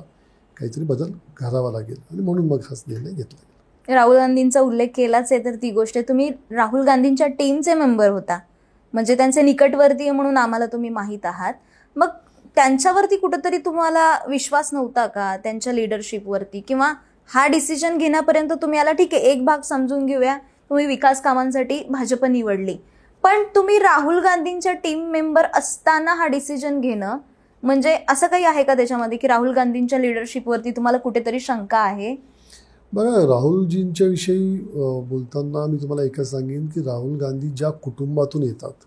काहीतरी बदल करावा लागेल आणि म्हणून मग हाच निर्णय घेतला. राहुल गांधींचा उल्लेख केलाच आहे तर ती गोष्ट, तुम्ही राहुल गांधींच्या टीमचे मेंबर होता, म्हणजे त्यांचे निकटवर्तीय म्हणून आम्हाला तुम्ही माहीत आहात. मग त्यांच्यावरती कुठंतरी तुम्हाला विश्वास नव्हता का, त्यांच्या लिडरशिपवरती? किंवा हा डिसिजन घेण्यापर्यंत तुम्ही आला, ठीक आहे एक भाग समजून घेऊया, तुम्ही विकास कामांसाठी भाजप निवडली, पण तुम्ही राहुल गांधींच्या टीम मेंबर असताना हा डिसिजन घेणं म्हणजे असं काही आहे का त्याच्यामध्ये की राहुल गांधींच्या लिडरशिपवरती तुम्हाला कुठेतरी शंका आहे? बघा, राहुलजींच्या विषयी बोलताना मी तुम्हाला एकच सांगेन की राहुल गांधी ज्या कुटुंबातून येतात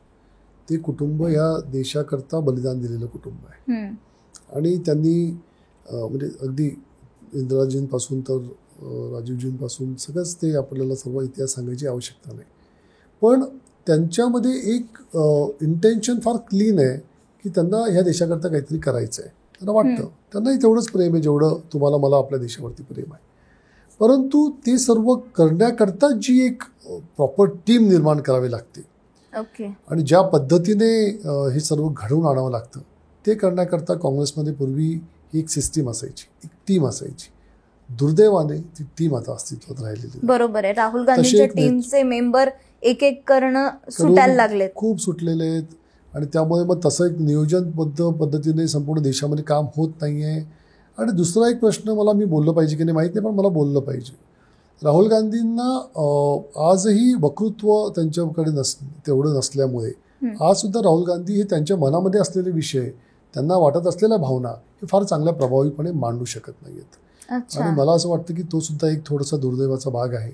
ते कुटुंब या देशाकरता बलिदान दिलेलं कुटुंब आहे. आणि त्यांनी म्हणजे अगदी इंदिराजींपासून तर राजीवजींपासून सगळंच ते आपल्याला सर्व इतिहास सांगायची आवश्यकता नाही. पण त्यांच्यामध्ये एक इंटेन्शन फार क्लीन आहे की त्यांना ह्या देशाकरता काहीतरी करायचं आहे. त्यांना वाटतं, त्यांनाही तेवढंच प्रेम आहे जेवढं तुम्हाला मला आपल्या देशावरती प्रेम आहे. परंतु ते सर्व करण्याकरता जी एक प्रॉपर टीम निर्माण करावी लागते आणि ज्या पद्धतीने हे सर्व घडवून आणावं लागतं ते करण्याकरता काँग्रेसमध्ये पूर्वी एक सिस्टीम असायची, एक टीम असायची. दुर्दैवाने ती टीम आता अस्तित्वात राहिलेली. बरोबर आहे, राहुल गांधींच्या टीमचे मेंबर एक एक करणं सुटायला लागले, खूप सुटलेले आहेत. आणि त्यामुळे मग तसं एक नियोजनबद्ध पद्धतीने संपूर्ण देशामध्ये काम होत नाही आहे. आणि दुसरा एक प्रश्न मला मी बोललं पाहिजे की नाही माहीत नाही, पण मला बोललं पाहिजे. राहुल गांधींना आजही वक्तृत्व त्यांच्याकडे तेवढं नसल्यामुळे आज सुद्धा राहुल गांधी हे त्यांच्या मनामध्ये असलेले विषय, त्यांना वाटत असलेल्या भावना हे फार चांगल्या प्रभावीपणे मांडू शकत नाहीयेत. आणि मला असं वाटतं की तो सुद्धा एक थोडासा दुर्दैवाचा भाग आहे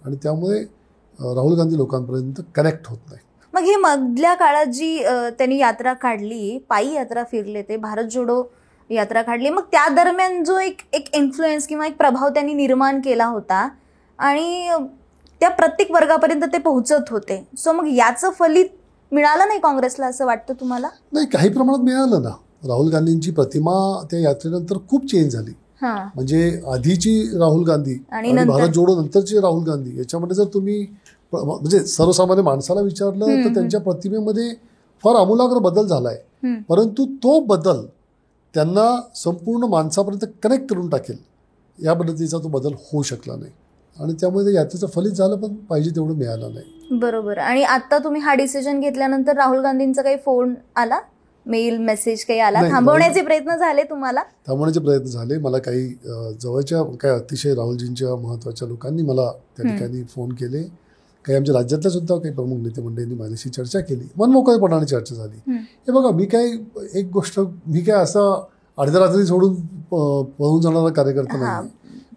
आणि त्यामुळे राहुल गांधी लोकांपर्यंत कनेक्ट होत नाही. मग ही मधल्या काळात जी त्यांनी यात्रा काढली, पायी यात्रा फिरले, ते भारत जोडो यात्रा काढली, मग त्या दरम्यान जो एक इन्फ्लुएन्स किंवा एक प्रभाव त्यांनी निर्माण केला होता आणि त्या प्रत्येक वर्गापर्यंत ते पोहोचत होते. सो मग याचं फलित मिळालं नाही काँग्रेसला असं वाटतं तुम्हाला? नाही, काही प्रमाणात मिळालं ना. राहुल गांधींची प्रतिमा त्या यात्रेनंतर खूप चेंज झाली. म्हणजे आधीची राहुल गांधी आणि भारत जोडो नंतरची राहुल गांधी याच्यामध्ये जर तुम्ही म्हणजे सर्वसामान्य माणसाला विचारलं तर त्यांच्या प्रतिमेमध्ये फार आमूलाग्र बदल झालाय. परंतु तो बदल त्यांना संपूर्ण माणसापर्यंत कनेक्ट करून टाकेल या पद्धतीचा तो बदल होऊ शकला नाही आणि त्यामुळे यात्रेचं फलित झालं पण पाहिजे तेवढं मिळालं नाही. बरोबर. आणि आता तुम्ही हा डिसिजन घेतल्यानंतर राहुल गांधींचा काही फोन आला, मेल, मेसेज काही आला? थांबवण्याचे प्रयत्न झाले तुम्हाला? थांबवण्याचे प्रयत्न झाले. मला काही जवळच्या काही अतिशय राहुलजींच्या महत्वाच्या लोकांनी मला त्या ठिकाणी फोन केले. काही आमच्या राज्यातल्या सुद्धा काही प्रमुख नेते मंडळींनी माझ्याशी चर्चा केली, मनमोकळेपणाने चर्चा झाली. हे बघा, मी काय असं अर्ध्या रात्री सोडून पळून जाणारा कार्यकर्ता नाही.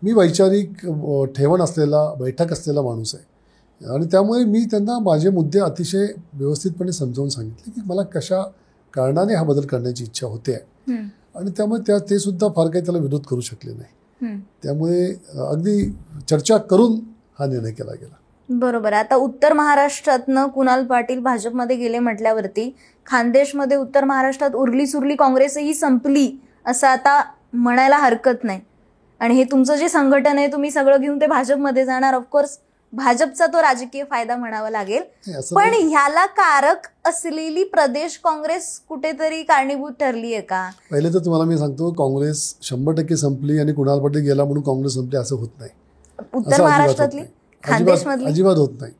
मी वैचारिक ठेवण असलेला, बैठक असलेला माणूस आहे आणि त्यामुळे मी त्यांना माझे मुद्दे अतिशय व्यवस्थितपणे समजावून सांगितले की मला कशा कारणाने हा बदल करण्याची इच्छा होते आणि त्यामुळे ते सुद्धा फार काही त्याला विरोध करू शकले नाही. त्यामुळे अगदी चर्चा करून हा निर्णय केला गेला. बरोबर. आता उत्तर महाराष्ट्रातनं कुणाल पाटील भाजपमध्ये गेले म्हटल्यावरती खानदेशमध्ये उत्तर महाराष्ट्रात उरली सुरली काँग्रेसही संपली असं आता म्हणायला हरकत नाही. आणि हे तुमचं जे संघटन आहे, तुम्ही सगळं घेऊन ते भाजपमध्ये जाणार. ऑफकोर्स भाजपचा तो राजकीय फायदा म्हणावा लागेल, पण ह्याला कारक असलेली प्रदेश काँग्रेस कुठेतरी कारणीभूत ठरली आहे का? पहिले तर तुम्हाला मी सांगतो, काँग्रेस 100% संपली आणि कुणाल पाटील गेला म्हणून काँग्रेस संपली असं होत नाही. उत्तर महाराष्ट्रातली, खानदेशमधली अजिबात होत नाही.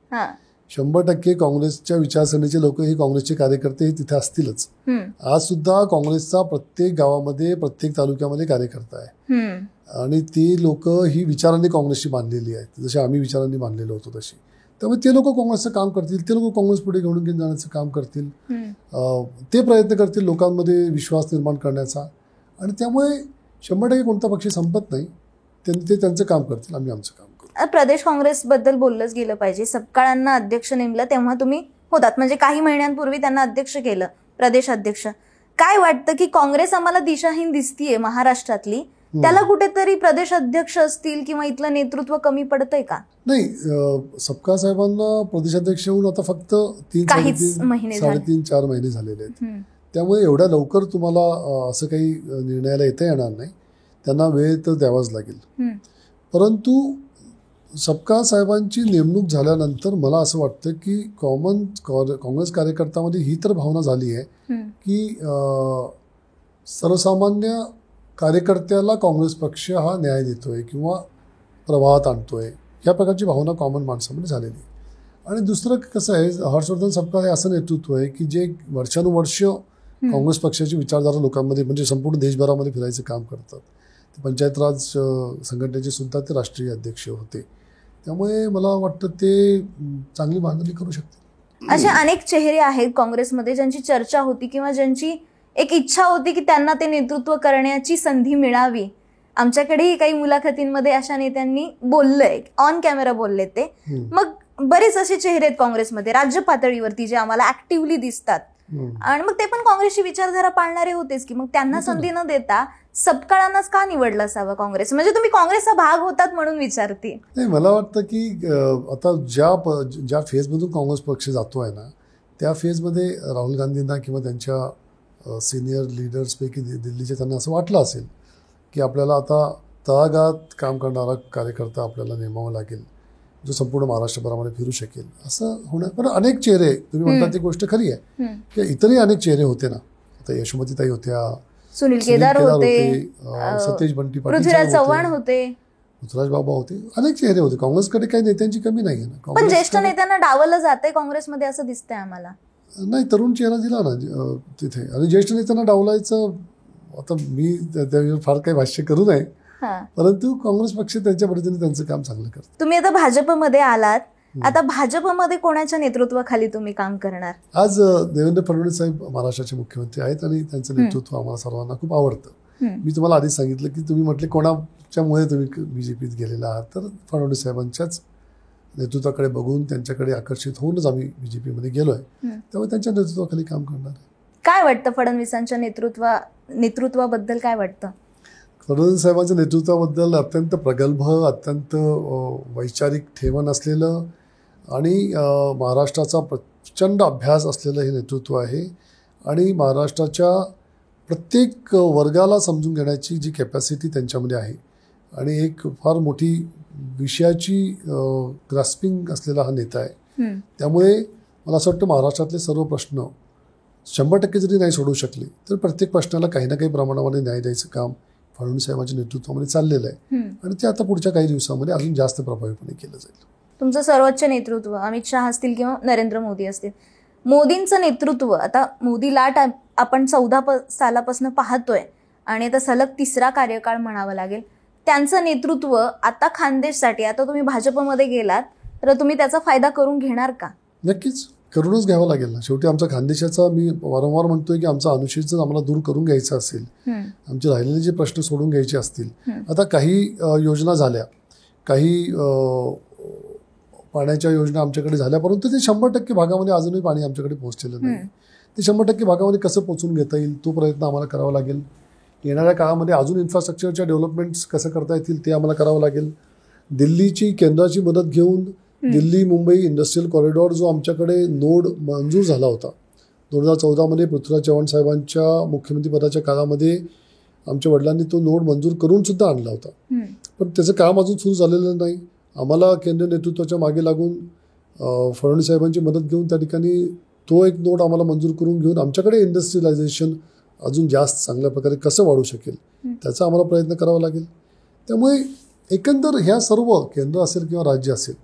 100% काँग्रेसच्या विचारसरणीचे लोक हे काँग्रेसचे कार्यकर्ते तिथे असतीलच. आज सुद्धा काँग्रेसचा प्रत्येक गावामध्ये, प्रत्येक तालुक्यामध्ये कार्यकर्ता आहे आणि ती लोक ही विचारांनी काँग्रेसची बांधलेली आहेत, जसे आम्ही विचारांनी बांधलेलो होतो तशी. त्यामुळे ते लोक काँग्रेसचं काम करतील, ते लोक काँग्रेस पुढे घेऊन जाण्याचं काम करतील, ते प्रयत्न करतील लोकांमध्ये विश्वास निर्माण करण्याचा आणि त्यामुळे 100% कोणता पक्ष संपत नाही. ते त्यांचं काम करतील, आम्ही आमचं काम करू. प्रदेश काँग्रेसबद्दल बोललंच गेलं पाहिजे. सपकाळांना अध्यक्ष नेमलं तेव्हा तुम्ही होतात, म्हणजे काही महिन्यांपूर्वी त्यांना अध्यक्ष केलं, प्रदेश अध्यक्ष. काय वाटतं की काँग्रेस आम्हाला दिशाहीन दिसतीये महाराष्ट्रातली, त्याला कुठेतरी प्रदेश अध्यक्ष असतील किंवा इथलं नेतृत्व कमी पडतंय का? नाही, सपकाळ साहेबांना प्रदेशाध्यक्ष होऊन आता फक्त 3-4 महिने झालेले आहेत. त्यामुळे एवढ्या लवकर तुम्हाला असं काही निर्णयाला येता येणार नाही. त्यांना वेळ तर द्यावाच लागेल. परंतु सपकाळ साहेबांची नेमणूक झाल्यानंतर मला असं वाटतं की काँग्रेस कार्यकर्त्यामध्ये ही तर भावना झाली आहे की सर्वसामान्य कार्यकर्त्याला काँग्रेस पक्ष हा न्याय देतोय किंवा प्रवाहात आणतोय, या प्रकारची भावना कॉमन माणसामध्ये झालेली. आणि दुसरं कसं आहे, हर्षवर्धन सपकाळ हे असं नेतृत्व आहे की जे वर्षानुवर्ष काँग्रेस पक्षाची विचारधारा लोकांमध्ये, म्हणजे संपूर्ण देशभरामध्ये फिरायचं काम करतात. ते पंचायत राज संघटनेचे सुद्धा ते राष्ट्रीय अध्यक्ष होते. त्यामुळे मला वाटतं ते चांगली बांधणी करू शकते. असे अनेक चेहरे आहेत काँग्रेसमध्ये ज्यांची चर्चा होती किंवा ज्यांची एक इच्छा होती की त्यांना ते नेतृत्व करण्याची संधी मिळावी. आमच्याकडेही काही मुलाखतींमध्ये अशा नेत्यांनी बोललंय, ऑन कॅमेरा बोलले ते. मग बरेच असे चेहरे आहेत काँग्रेसमध्ये राज्य पातळीवरती जे आम्हाला ऍक्टिव्हली दिसतात आणि मग ते पण काँग्रेसची विचारधारा पाळणारे होतेच की मग त्यांना संधी न देता सपकाळांनाच का निवडलं असावं काँग्रेस? म्हणजे तुम्ही काँग्रेसचा भाग होतात म्हणून विचारते. नाही, मला वाटतं की आता ज्या फेजमधून काँग्रेस पक्ष जातोय ना, त्या फेजमध्ये राहुल गांधींना किंवा त्यांच्या सिनियर लिडर्सपैकी दिल्लीचे त्यांना असं वाटलं असेल की आपल्याला आता तळागाळात काम करणारा कार्यकर्ता आपल्याला नेमावा लागेल, जो संपूर्ण महाराष्ट्रभरामध्ये फिरू शकेल, असं होणार. पण अनेक चेहरे, तुम्ही म्हणता ती गोष्ट खरी आहे की इतरही अनेक चेहरे होते ना. आता यशोमतीताई होत्या, सुनील केदार होते, सतेज बंटी पाटील, पृथ्वीराज चव्हाण होते, ऋतुराज बाबा होते, अनेक चेहरे होते. काँग्रेसकडे काही नेत्यांची कमी नाही ना. पण ज्येष्ठ नेत्यांना डावलं जाते काँग्रेसमध्ये असं दिसतंय आम्हाला. नाही, तरुण चेहरा दिला ना तिथे. आणि ज्येष्ठ नेत्यांना डावलायचं, आता मी त्यावर फार काही भाष्य करू नये, परंतु काँग्रेस पक्ष त्यांच्या पद्धतीने त्यांचं काम चांगलं करतं. तुम्ही आता भाजपमध्ये आलात, आता भाजपमध्ये कोणाच्या नेतृत्वाखाली तुम्ही काम करणार? आज देवेंद्र फडणवीस साहेब महाराष्ट्राचे मुख्यमंत्री आहेत आणि त्यांचं नेतृत्व आम्हाला सर्वांना खूप आवडतं. मी तुम्हाला आधीच सांगितलं की तुम्ही म्हटले कोणाच्यामुळे तुम्ही बीजेपीत गेलेला आहात, तर फडणवीस साहेबांच्याच नेतृत्वाकडे बघून त्यांच्याकडे आकर्षित होऊनच आम्ही बीजेपीमध्ये गेलोय. त्यामुळे त्यांच्या नेतृत्वाखाली काम करणार आहे. काय वाटतं फडणवीसांच्या नेतृत्वाबद्दल काय वाटतं? फडणवीस साहेबांच्या नेतृत्वाबद्दल अत्यंत प्रगल्भ, अत्यंत वैचारिक ठेवण असलेलं आणि महाराष्ट्राचा प्रचंड अभ्यास असलेलं हे नेतृत्व आहे. आणि महाराष्ट्राच्या प्रत्येक वर्गाला समजून घेण्याची जी कॅपॅसिटी त्यांच्यामध्ये आहे आणि एक फार मोठी विषयाची ग्रास्पिंग असलेला हा नेता आहे. त्यामुळे मला असं वाटतं महाराष्ट्रातले सर्व प्रश्न 100% जरी नाही सोडवू शकले तर प्रत्येक प्रश्नाला काही ना काही प्रमाणामध्ये न्याय द्यायचं काम फडणवीस साहेबांच्या नेतृत्वामध्ये चाललेलं आहे आणि ते आता पुढच्या काही दिवसामध्ये अजून जास्त प्रभावीपणे केलं जाईल. तुमचं सर्वोच्च नेतृत्व अमित शहा असतील किंवा नरेंद्र मोदी असतील, मोदींचं नेतृत्व आता मोदी लाट आपण 14 सालापासून पाहतोय आणि आता सलग 3रा कार्यकाळ म्हणावा लागेल. त्यांचं नेतृत्व आता खानदेशसाठी, आता तुम्ही भाजपमध्ये गेलात तर तुम्ही त्याचा फायदा करून घेणार का? नक्कीच करूनच घ्यावं लागेल ना. शेवटी आमचा खानदेशाचा, मी वारंवार म्हणतोय की आमचा अनुसूचित आम्हाला दूर करून घ्यायचा असेल, आमचे राहिलेले जे प्रश्न सोडून घ्यायचे असतील, आता काही योजना झाल्या, काही पाण्याच्या योजना आमच्याकडे झाल्या, परंतु ते 100% भागामध्ये अजूनही पाणी आमच्याकडे पोहोचलेलं नाही. ते 100% भागामध्ये कसं पोहोचून घेता येईल तो प्रयत्न आम्हाला करावा लागेल. येणाऱ्या काळामध्ये अजून इन्फ्रास्ट्रक्चरच्या डेव्हलपमेंट्स कसं करता येतील ते आम्हाला करावं लागेल. दिल्लीची केंद्राची मदत घेऊन दिल्ली मुंबई इंडस्ट्रियल कॉरिडॉर जो आमच्याकडे नोड मंजूर झाला होता 2014 पृथ्वीराज चव्हाण साहेबांच्या मुख्यमंत्रीपदाच्या काळामध्ये, आमच्या वडिलांनी तो नोड मंजूर करून सुद्धा आणला होता, पण त्याचं काम अजून सुरू झालेलं नाही. आम्हाला केंद्रीय नेतृत्वाच्या मागे लागून फडणवीस साहेबांची मदत घेऊन त्या ठिकाणी तो एक नोड आम्हाला मंजूर करून घेऊन आमच्याकडे इंडस्ट्रियलायझेशन अजून जास्त चांगल्या प्रकारे कसं वाढू शकेल त्याचा आम्हाला प्रयत्न करावा लागेल. त्यामुळे एकंदर ह्या सर्व केंद्र असेल किंवा राज्य असेल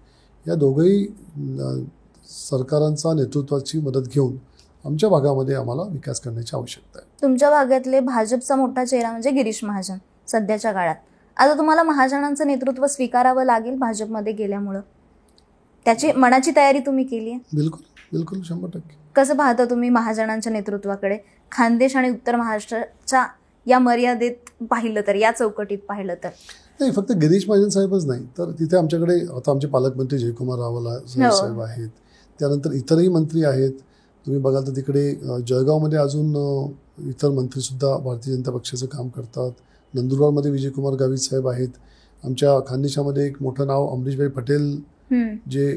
या दोघंही सरकारांचा नेतृत्वाची मदत घेऊन आमच्या भागामध्ये आम्हाला विकास करण्याची आवश्यकता आहे. तुमच्या भागातले भाजपचा मोठा चेहरा म्हणजे गिरीश महाजन सध्याच्या काळात. आता तुम्हाला महाजनांचं नेतृत्व स्वीकारावं लागेल भाजपमध्ये गेल्यामुळं, त्याची मनाची तयारी तुम्ही केली आहे? बिलकुल बिलकुल 100%. कसं पाहता तुम्ही महाजनांच्या नेतृत्वाकडे खानदेश आणि उत्तर महाराष्ट्राच्या या मर्यादेत पाहिलं तर, या चौकटीत पाहिलं तर? नाही, फक्त गिरीश महाजन साहेबच नाही तर तिथे आमच्याकडे आता आमचे पालकमंत्री जयकुमार रावल साहेब आहेत, त्यानंतर इतरही मंत्री आहेत. तुम्ही बघाल तर तिकडे जळगावमध्ये अजून इतर मंत्रीसुद्धा भारतीय जनता पक्षाचं काम करतात. नंदुरबारमध्ये विजयकुमार गावित साहेब आहेत. आमच्या खानदेशामध्ये एक मोठं नाव अमरीशभाई पटेल जे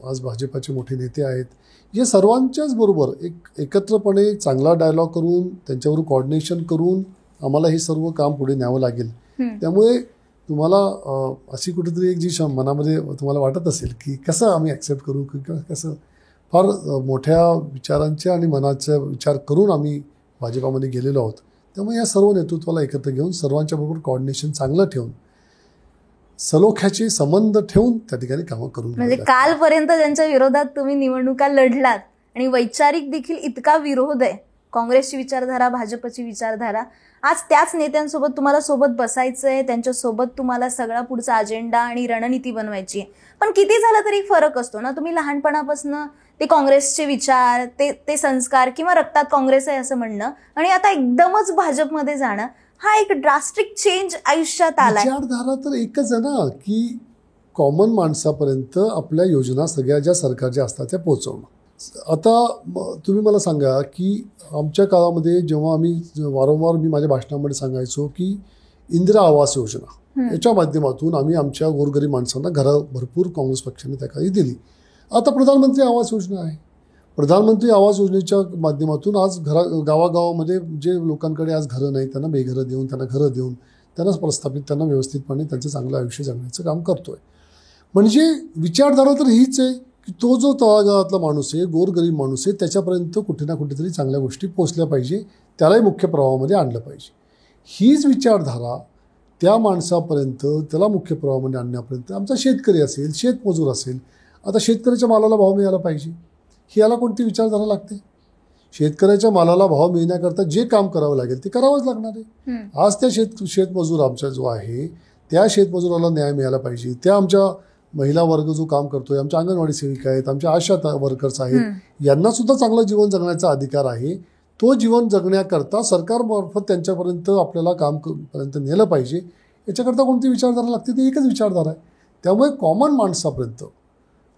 आज भाजपाचे मोठे नेते आहेत. या सर्वांच्याच बरोबर एकत्रपणे चांगला डायलॉग करून त्यांच्यावर कोऑर्डिनेशन करून आम्हाला हे सर्व काम पुढे न्यावं लागेल. त्यामुळे तुम्हाला अशी कुठेतरी एक जी मनामध्ये तुम्हाला वाटत असेल की कसं आम्ही ॲक्सेप्ट करू किंवा कसं, फार मोठ्या विचारांच्या आणि मनाचा विचार करून आम्ही भाजपामध्ये गेलेलो आहोत. त्यामुळे या सर्व नेतृत्वाला एकत्र घेऊन सर्वांच्या बरोबर कोऑर्डिनेशन चांगलं ठेवून सलोख्याचे संबंध ठेवून त्या ठिकाणी कामं करून, म्हणजे कालपर्यंत त्यांच्या विरोधात तुम्ही निवडणुका लढलात आणि वैचारिक देखील इतका विरोध आहे, काँग्रेसची विचारधारा, भाजपची विचारधारा, आज त्याच नेत्यांसोबत तुम्हाला सोबत बसायचंय, त्यांच्यासोबत तुम्हाला सगळा पुढचा अजेंडा आणि रणनीती बनवायची आहे. पण किती झालं तरी फरक असतो ना. तुम्ही लहानपणापासून ते काँग्रेसचे विचार, ते संस्कार किंवा रक्तात काँग्रेस आहे असं म्हणणं आणि आता एकदमच भाजपमध्ये जाणं, हा एक ड्रास्टिक चेंज आयुष्यात आला. विचारधारा तर एकच आहे ना की कॉमन माणसापर्यंत आपल्या योजना सगळ्या ज्या सरकारच्या असतात त्या पोहोचवणं. आता तुम्ही मला सांगा की आमच्या काळामध्ये जेव्हा आम्ही वारंवार मी माझ्या भाषणामध्ये सांगायचो की इंदिरा आवास योजना याच्या माध्यमातून आम्ही आमच्या गोरगरीब माणसांना घरं भरपूर काँग्रेस पक्षाने त्या काळी दिली. आता प्रधानमंत्री आवास योजना आहे. प्रधानमंत्री आवास योजनेच्या माध्यमातून आज गावागावामध्ये जे लोकांकडे आज घरं नाही त्यांना बेघरं देऊन, त्यांना घरं देऊन, त्यांना प्रस्थापित, त्यांना व्यवस्थितपणे त्यांचं चांगलं आयुष्य जगण्याचं काम करतोय. म्हणजे विचारधारा तर हीच आहे की तो जो तळागाळातला माणूस आहे, गोरगरीब माणूस आहे, त्याच्यापर्यंत कुठे ना कुठेतरी चांगल्या गोष्टी पोचल्या पाहिजे, त्यालाही मुख्य प्रवाहामध्ये आणलं पाहिजे. हीच विचारधारा त्या माणसापर्यंत, त्याला मुख्य प्रवाहामध्ये आणण्यापर्यंत आमचा शेतकरी असेल, शेतमजूर असेल, आता शेतकऱ्याच्या मालाला भाव मिळाला पाहिजे, ही याला कोणती विचारधारा लागते? शेतकऱ्याच्या मालाला भाव मिळण्याकरता जे काम करावं लागेल ते करावंच लागणार आहे. आज त्या शेतमजूर आमचा जो आहे त्या शेतमजुराला न्याय मिळाला पाहिजे, त्या आमच्या महिला वर्ग जो काम करतोय, आमच्या अंगणवाडी सेविका आहेत, आमच्या आशा वर्कर्स आहेत, यांना सुद्धा चांगलं जीवन जगण्याचा अधिकार आहे. तो जीवन जगण्याकरता सरकारमार्फत त्यांच्यापर्यंत आपल्याला काम पर्यंत नेलं पाहिजे. याच्याकरता कोणती विचारधारा लागते? ती एकच विचारधारा आहे. त्यामुळे कॉमन माणसापर्यंत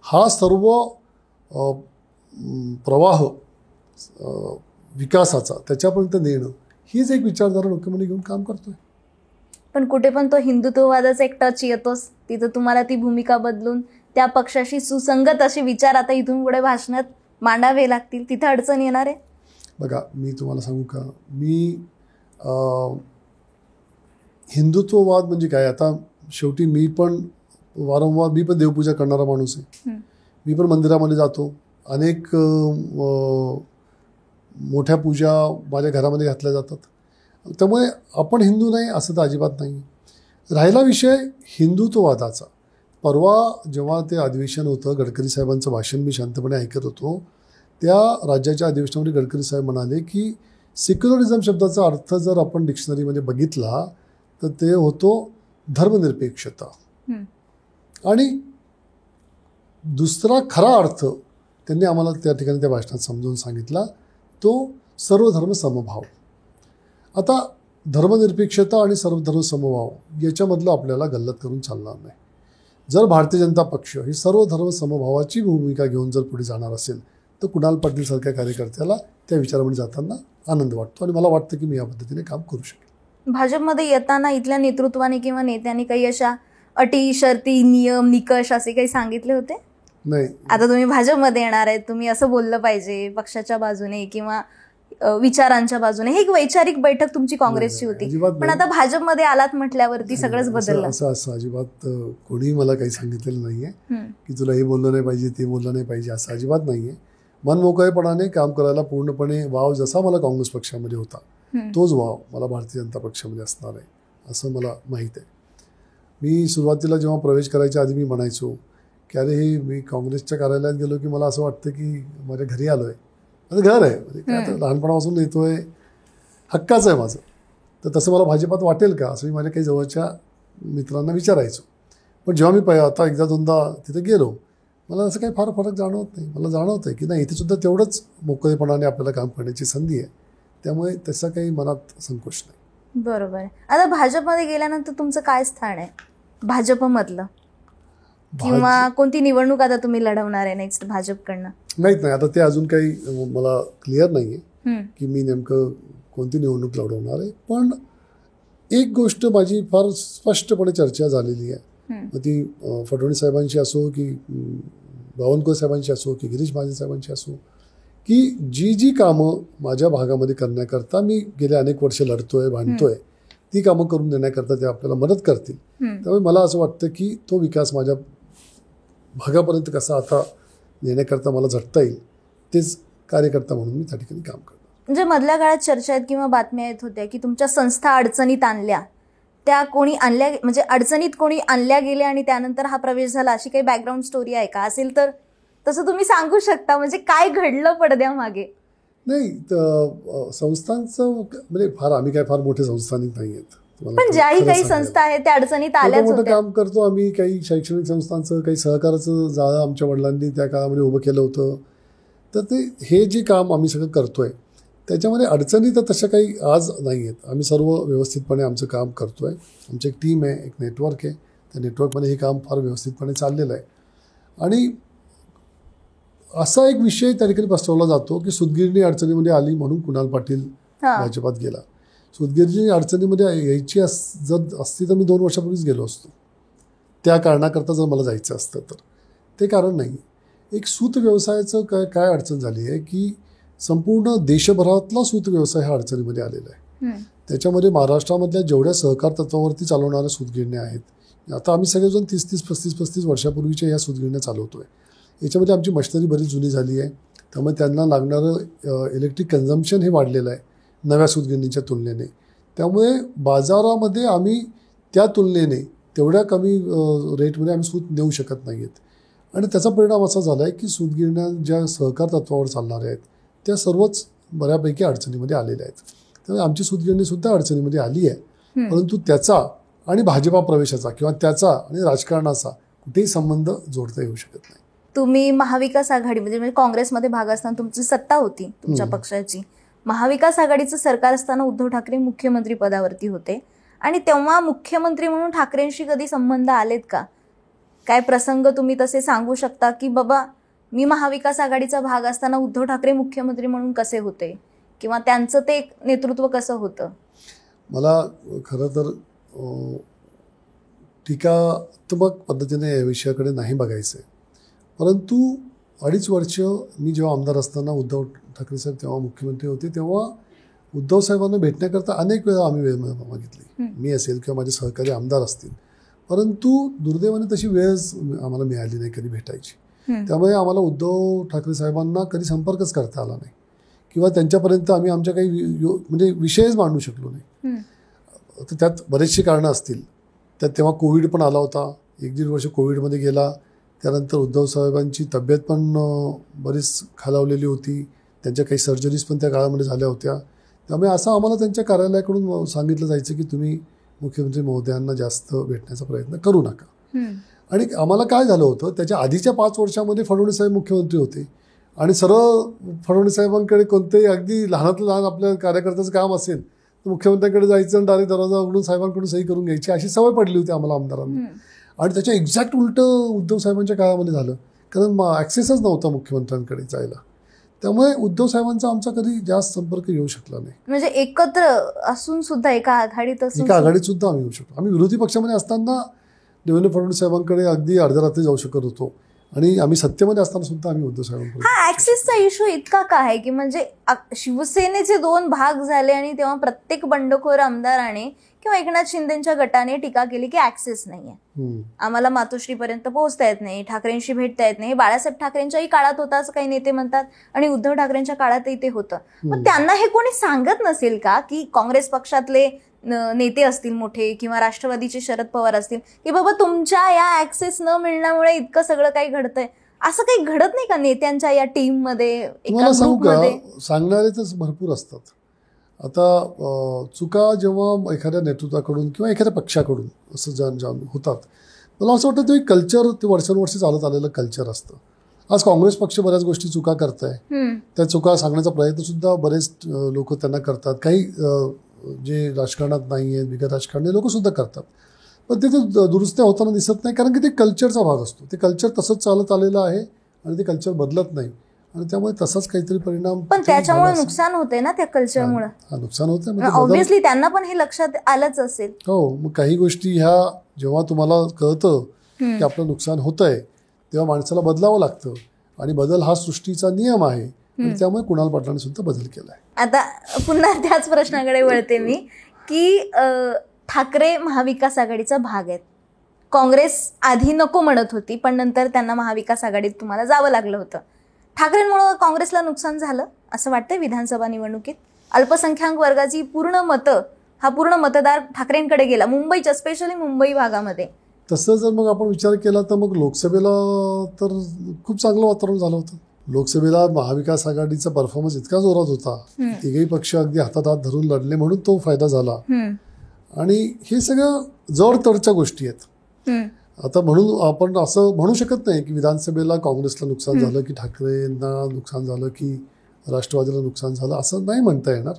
हा सर्व प्रवाह विकासाचा त्याच्यापर्यंत नेणं हीच एक विचारधारा मुख्यमंत्री घेऊन काम करतोय. पण कुठे पण तो हिंदुत्ववादाचा एक टच येतोच. तिथं तुम्हाला ती भूमिका बदलून त्या पक्षाशी सुसंगत असे विचार आता इथून पुढे भाषणात मांडावे लागतील. तिथं अडचण येणार आहे. बघा, मी तुम्हाला सांगू का, मी हिंदुत्ववाद म्हणजे काय, आता शेवटी मी पण वारंवार मी पण देवपूजा करणारा माणूस आहे. मी पण मंदिरामध्ये जातो. अनेक मोठ्या पूजा माझ्या घरामध्ये घातल्या जातात. त्यामुळे आपण हिंदू नाही असं तर अजिबात नाही. राहिला विषय हिंदुत्ववादाचा. परवा जेव्हा ते अधिवेशन होतं, गडकरी साहेबांचं भाषण मी शांतपणे ऐकत होतो. त्या राज्याच्या अधिवेशनामध्ये गडकरी साहेब म्हणाले की सेक्युलरिझम शब्दाचा अर्थ जर आपण डिक्शनरीमध्ये बघितला तर ते होतो धर्मनिरपेक्षता. आणि दुसरा खरा अर्थ त्यांनी आम्हाला त्या ठिकाणी त्या भाषणात समजावून सांगितला, तो सर्वधर्म समभाव. आता धर्मनिरपेक्षता आणि सर्वधर्म समभाव याच्यामधलं आपल्याला गल्लत करून चालणार नाही. जर भारतीय जनता पक्ष ही सर्व धर्म समभावाची भूमिका घेऊन जर पुढे जाणार असेल तर कुणाल पाटील सारख्या कार्यकर्त्याला त्या विचारामध्ये जाताना आनंद वाटतो आणि मला वाटतं की मी या पद्धतीने काम करू शकेन. भाजपमध्ये येताना इथल्या नेतृत्वाने किंवा नेत्यांनी काही अशा अटी, शर्ती, नियम, निकष असे काही सांगितले होते? नाही. आता तुम्ही भाजपमध्ये येणार आहेत, तुम्ही असं बोललं पाहिजे पक्षाच्या बाजूने किंवा विचारांच्या बाजूने. ही एक वैचारिक बैठक तुमची काँग्रेसची होती, पण आता भाजपमध्ये आलात म्हटल्यावरती सगळंच बदललं. असं अजिबात कोणी मला काही सांगितलेलं नाहीये की तुला हे बोललं नाही पाहिजे, ते बोललं नाही पाहिजे, असं अजिबात नाहीये. मनमोकळेपणाने काम करायला पूर्णपणे वाव जसा मला काँग्रेस पक्षामध्ये होता तोच वाव मला भारतीय जनता पक्षामध्ये असणार आहे असं मला माहीत आहे. मी सुरुवातीला जेव्हा प्रवेश करायच्या आधी मी म्हणायचो की अरे हे मी काँग्रेसच्या कार्यालयात गेलो की मला असं वाटतं की माझ्या घरी आलो आहे, माझं घर आहे, म्हणजे काय आता लहानपणापासून येतोय, हक्काचं आहे माझं. तर तसं मला भाजपात वाटेल का असं मी माझ्या काही जवळच्या मित्रांना विचारायचो. पण जेव्हा मी आता एकदा दोनदा तिथे गेलो मला असं काही फार फरक जाणवत नाही. मला जाणवत आहे की नाही, इथे सुद्धा तेवढंच मोकळेपणाने आपल्याला काम करण्याची संधी आहे. त्यामुळे तसं काही मनात संकोच नाही. बरोबर आहे. आता भाजपमध्ये गेल्यानंतर तुमचं काय स्थान आहे भाजपमधलं, किंवा कोणती निवडणूक आता तुम्ही लढवणार आहे नेक्स्ट भाजपकडनं? माहीत नाही, आता ते अजून काही मला क्लिअर नाही आहे की मी नेमकं कोणती निवडणूक लढवणार आहे. पण एक गोष्ट माझी फार स्पष्टपणे चर्चा झालेली आहे, मग ती फडणवीस साहेबांची असो की बावनकुळे साहेबांची असो की गिरीश महाजन साहेबांची असो, की जी कामं माझ्या भागामध्ये करण्याकरता मी गेले अनेक वर्ष लढतोय, भांडतोय, ती कामं करून देण्याकरता ते आपल्याला मदत करतील. त्यामुळे मला असं वाटतं की तो विकास माझ्या भागापर्यंत कसा आता नेण्याकरता मला झटता येईल तेच कार्यकर्ता म्हणून मी त्या ठिकाणी काम करतो. म्हणजे मधल्या काळात चर्चा आहेत किंवा बातम्या येत होत्या की तुमच्या संस्था अडचणीत आणल्या, त्या कोणी आणल्या, म्हणजे अडचणीत कोणी आणल्या गेल्या आणि त्यानंतर हा प्रवेश झाला, अशी काही बॅकग्राऊंड स्टोरी आहे का? असेल तर तसं तुम्ही सांगू शकता, म्हणजे काय घडलं पडद्यामागे? नाही, तर संस्थांचं म्हणजे आम्ही काय फार मोठे संस्थानिक नाही आहेत. पण ज्याही काही संस्था आहेत त्या अडचणीत आल्याच मोठं होत्या. काम करतो आम्ही. काही शैक्षणिक संस्थांचं, काही सहकाराचं जाळं आमच्या वडिलांनी त्या काळामध्ये उभं केलं होतं. तर ते हे जे काम आम्ही सगळं करतोय त्याच्यामध्ये अडचणी तर तशा काही आज नाही आहेत. आम्ही सर्व व्यवस्थितपणे आमचं काम करतोय. आमची एक टीम आहे, एक नेटवर्क आहे. त्या नेटवर्कमध्ये हे काम फार व्यवस्थितपणे चाललेलं आहे. आणि असा एक विषय त्या ठिकाणी पसरवला जातो की सूतगिरणी अडचणीमध्ये आली म्हणून कुणाल पाटील भाजपात गेला. सूतगिरणी अडचणीमध्ये यायची जर असती तर मी 2 वर्षापूर्वीच गेलो असतो. त्या कारणाकरता जर मला जायचं असतं तर ते कारण नाही. एक सूत व्यवसायाचं काय अडचण झाली आहे की संपूर्ण देशभरातला सूत व्यवसाय हा अडचणीमध्ये आलेला आहे. त्याच्यामध्ये महाराष्ट्रामधल्या जेवढ्या सहकार तत्वावरती चालवणाऱ्या सूतगिरण्या आहेत, आता आम्ही सगळेजण 30-35 वर्षापूर्वीच्या ह्या सूतगिरण्या चालवतोय. याच्यामध्ये आमची मशिनरी बरीच जुनी झाली आहे. त्यामुळे त्यांना लागणारं इलेक्ट्रिक कन्झम्पशन हे वाढलेलं आहे नव्या सूतगिरणीच्या तुलनेने. त्यामुळे बाजारामध्ये आम्ही त्या तुलनेने तेवढ्या कमी रेटमध्ये आम्ही सूत देऊ शकत नाही आहेत. आणि त्याचा परिणाम असा झाला आहे की सूतगिरण्या ज्या सहकार तत्वावर चालणाऱ्या आहेत त्या सर्वच बऱ्यापैकी अडचणीमध्ये आलेल्या आहेत. त्यामुळे आमची सूतगिरणीसुद्धा अडचणीमध्ये आली आहे. परंतु त्याचा आणि भाजपा प्रवेशाचा किंवा त्याचा आणि राजकारणाचा कुठेही संबंध जोडता येऊ शकत नाही. तुम्ही महाविकास आघाडी म्हणजे काँग्रेसमध्ये भाग असताना तुमची सत्ता होती तुमच्या पक्षाची. महाविकास आघाडीचं सरकार असताना उद्धव ठाकरे मुख्यमंत्री पदावरती होते आणि तेव्हा मुख्यमंत्री म्हणून ठाकरेंशी कधी संबंध आलेत का? काय प्रसंग तुम्ही तसे सांगू शकता की बाबा मी महाविकास आघाडीचा भाग असताना उद्धव ठाकरे मुख्यमंत्री म्हणून कसे होते किंवा त्यांचं ते नेतृत्व कसं होतं? मला खरं तर टीकात्मक पद्धतीने या विषयाकडे नाही बघायचं आहे, परंतु 2.5 वर्ष मी जेव्हा आमदार असताना उद्धव ठाकरे साहेब तेव्हा मुख्यमंत्री होते, तेव्हा उद्धव साहेबांना भेटण्याकरता अनेक वेळा आम्ही वेळ मागितली, मी असेल किंवा माझे सहकारी आमदार असतील, परंतु दुर्दैवाने तशी वेळच आम्हाला मिळाली नाही कधी भेटायची. त्यामुळे आम्हाला उद्धव ठाकरे साहेबांना कधी संपर्कच करता आला नाही किंवा त्यांच्यापर्यंत आम्ही आमच्या काही म्हणजे विषयच मांडू शकलो नाही. तर त्यात बरेचशी कारणं असतील. त्यात तेव्हा कोविड पण आला होता, 1-1.5 वर्ष कोविडमध्ये गेला. त्यानंतर उद्धव साहेबांची तब्येत पण बरीच खालावलेली होती, त्यांच्या काही सर्जरीज पण त्या काळामध्ये झाल्या होत्या. त्यामुळे असं आम्हाला त्यांच्या कार्यालयाकडून सांगितलं जायचं की तुम्ही मुख्यमंत्री महोदयांना जास्त भेटण्याचा प्रयत्न करू नका. आणि आम्हाला काय झालं होतं, त्याच्या आधीच्या 5 वर्षामध्ये फडणवीस साहेब मुख्यमंत्री होते आणि सरळ फडणवीस साहेबांकडे कोणतेही अगदी लहानातलं लहान आपल्या कार्यकर्त्याचं काम असेल तर मुख्यमंत्र्यांकडे जायचं आणि डायरेक्ट दरवाजा उघडून साहेबांकडून सही करून घ्यायची, अशी सवय पडली होती आम्हाला आमदारांना. आणि त्याच्या एक्झॅक्ट उलटं उद्धव साहेबांच्या काळामध्ये झालं, कारण ॲक्सेसच नव्हता मुख्यमंत्र्यांकडे जायला. त्यामुळे उद्धव साहेबांचा आमचा कधी जास्त संपर्क येऊ शकला नाही. म्हणजे एकत्र असून सुद्धा एका आघाडीत सुद्धा आम्ही येऊ शकतो. आम्ही विरोधी पक्षामध्ये असताना देवेंद्र फडणवीस साहेबांकडे अगदी अर्ध्या रात्री जाऊ शकत होतो आणि आम्ही सत्तेमध्ये असताना सुद्धा आम्ही उद्धव साहेबांकडे. हा ऍक्सेसचा इश्यू इतका का आहे की म्हणजे शिवसेनेचे 2 भाग झाले आणि तेव्हा प्रत्येक बंडखोर आमदाराने किंवा एकनाथ शिंदेच्या गटाने टीका केली की ऍक्सेस नाहीये, आम्हाला मातोश्रीपर्यंत पोहोचता येत नाही, ठाकरेंशी भेटता येत नाही. बाळासाहेब ठाकरेंच्याही काळात होता असं काही नेते म्हणतात आणि उद्धव ठाकरेंच्या काळातही ते होतं. मग त्यांना हे कोणी सांगत नसेल का की काँग्रेस पक्षातले नेते असतील मोठे किंवा राष्ट्रवादीचे शरद पवार असतील की बाबा तुमच्या या ऍक्सेस न मिळण्यामुळे इतकं सगळं काही घडतंय, असं काही घडत नाही का नेत्यांच्या या टीम मध्ये? सांगणारे तर भरपूर असतात. आता चुका जेव्हा एखाद्या नेतृत्वाकडून किंवा एखाद्या पक्षाकडून असं होतात, मला असं वाटतं ते कल्चर ते वर्षानुवर्षे चालत आलेलं कल्चर असतं. आज काँग्रेस पक्ष बऱ्याच गोष्टी चुका करताय, त्या चुका सांगण्याचा प्रयत्न सुद्धा बरेच लोक त्यांना करतात. काही जे राजकारणात नाही आहेत बिगर राजकारणी लोक सुद्धा करतात, पण ते दुरुस्त्या होताना दिसत नाही, कारण की ते कल्चरचा भाग असतो. ते कल्चर तसंच चालत आलेलं आहे आणि ते कल्चर बदलत नाही आणि त्यामुळे तसाच काहीतरी परिणाम. पण त्याच्यामुळे नुकसान होते ना त्या कल्चरमुळे. नुकसान होतं ऑब्व्हियसली, त्यांना पण हे लक्षात आलंच असेल. हो, मग काही गोष्टी ह्या जेव्हा तुम्हाला कळतं की आपलं नुकसान होतंय तेव्हा माणसाला बदलावं लागतं आणि बदल हा सृष्टीचा नियम आहे. त्यामुळे कुणाल पाटलांनी सुद्धा बदल केलाय. आता पुन्हा त्याच प्रश्नाकडे वळते मी की ठाकरे महाविकास आघाडीचा भाग आहेत. काँग्रेस आधी नको म्हणत होती, पण नंतर त्यांना महाविकास आघाडीत तुम्हाला जावं लागलं होतं. ठाकरेंमुळे काँग्रेसला नुकसान झालं असं वाटतंय विधानसभा निवडणुकीत? अल्पसंख्याक वर्गाची पूर्ण मतदार ठाकरेंकडे गेला, मुंबईच्या स्पेशली मुंबई भागामध्ये. तसं जर मग आपण विचार केला तर मग लोकसभेला तर खूप चांगलं वातावरण झालं होतं. लोकसभेला महाविकास आघाडीचा परफॉर्मन्स इतका जोरात होता, तिघही पक्ष अगदी हातात हात धरून लढले म्हणून तो फायदा झाला. आणि हे सगळं जडतडच्या गोष्टी आहेत. आता म्हणून आपण असं म्हणू शकत नाही की विधानसभेला काँग्रेसला नुकसान झालं की ठाकरेंना नुकसान झालं की राष्ट्रवादीला नुकसान झालं, असं नाही म्हणता येणार.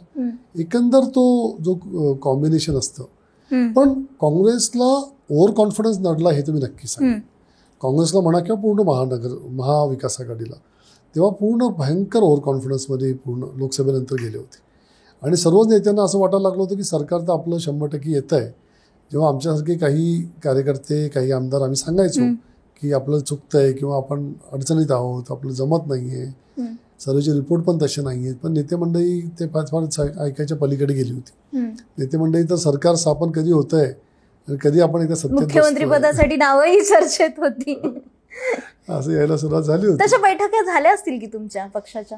एकंदर तो जो कॉम्बिनेशन असतं. पण काँग्रेसला ओव्हर कॉन्फिडन्स नडला हे तुम्ही नक्की सांगा. काँग्रेसला म्हणा किंवा पूर्ण महाविकास आघाडीला तेव्हा पूर्ण भयंकर ओव्हर कॉन्फिडन्समध्ये पूर्ण लोकसभेनंतर गेले होते आणि सर्वच नेत्यांना असं वाटायला लागलं होतं की सरकार तर आपलं 100% येत आहे. जेव्हा आमच्यासारखे काही कार्यकर्ते काही आमदार आम्ही सांगायचो की आपलं चुकतंय किंवा आपण अडचणीत आहोत, आपलं जमत नाहीये, सर्वेचे रिपोर्ट पण तसे नाही आहेत, पण नेते मंडळी ते फार ऐकायच्या पलीकडे गेली होती. नेते मंडळी तर सरकार स्थापन कधी होतंय आणि कधी आपण एकदा सत्तेत मुख्यमंत्री पदासाठी नावही चर्चेत होती असं यायला सुरुवात झाली होती. तशा बैठका झाल्या असतील की तुमच्या पक्षाच्या,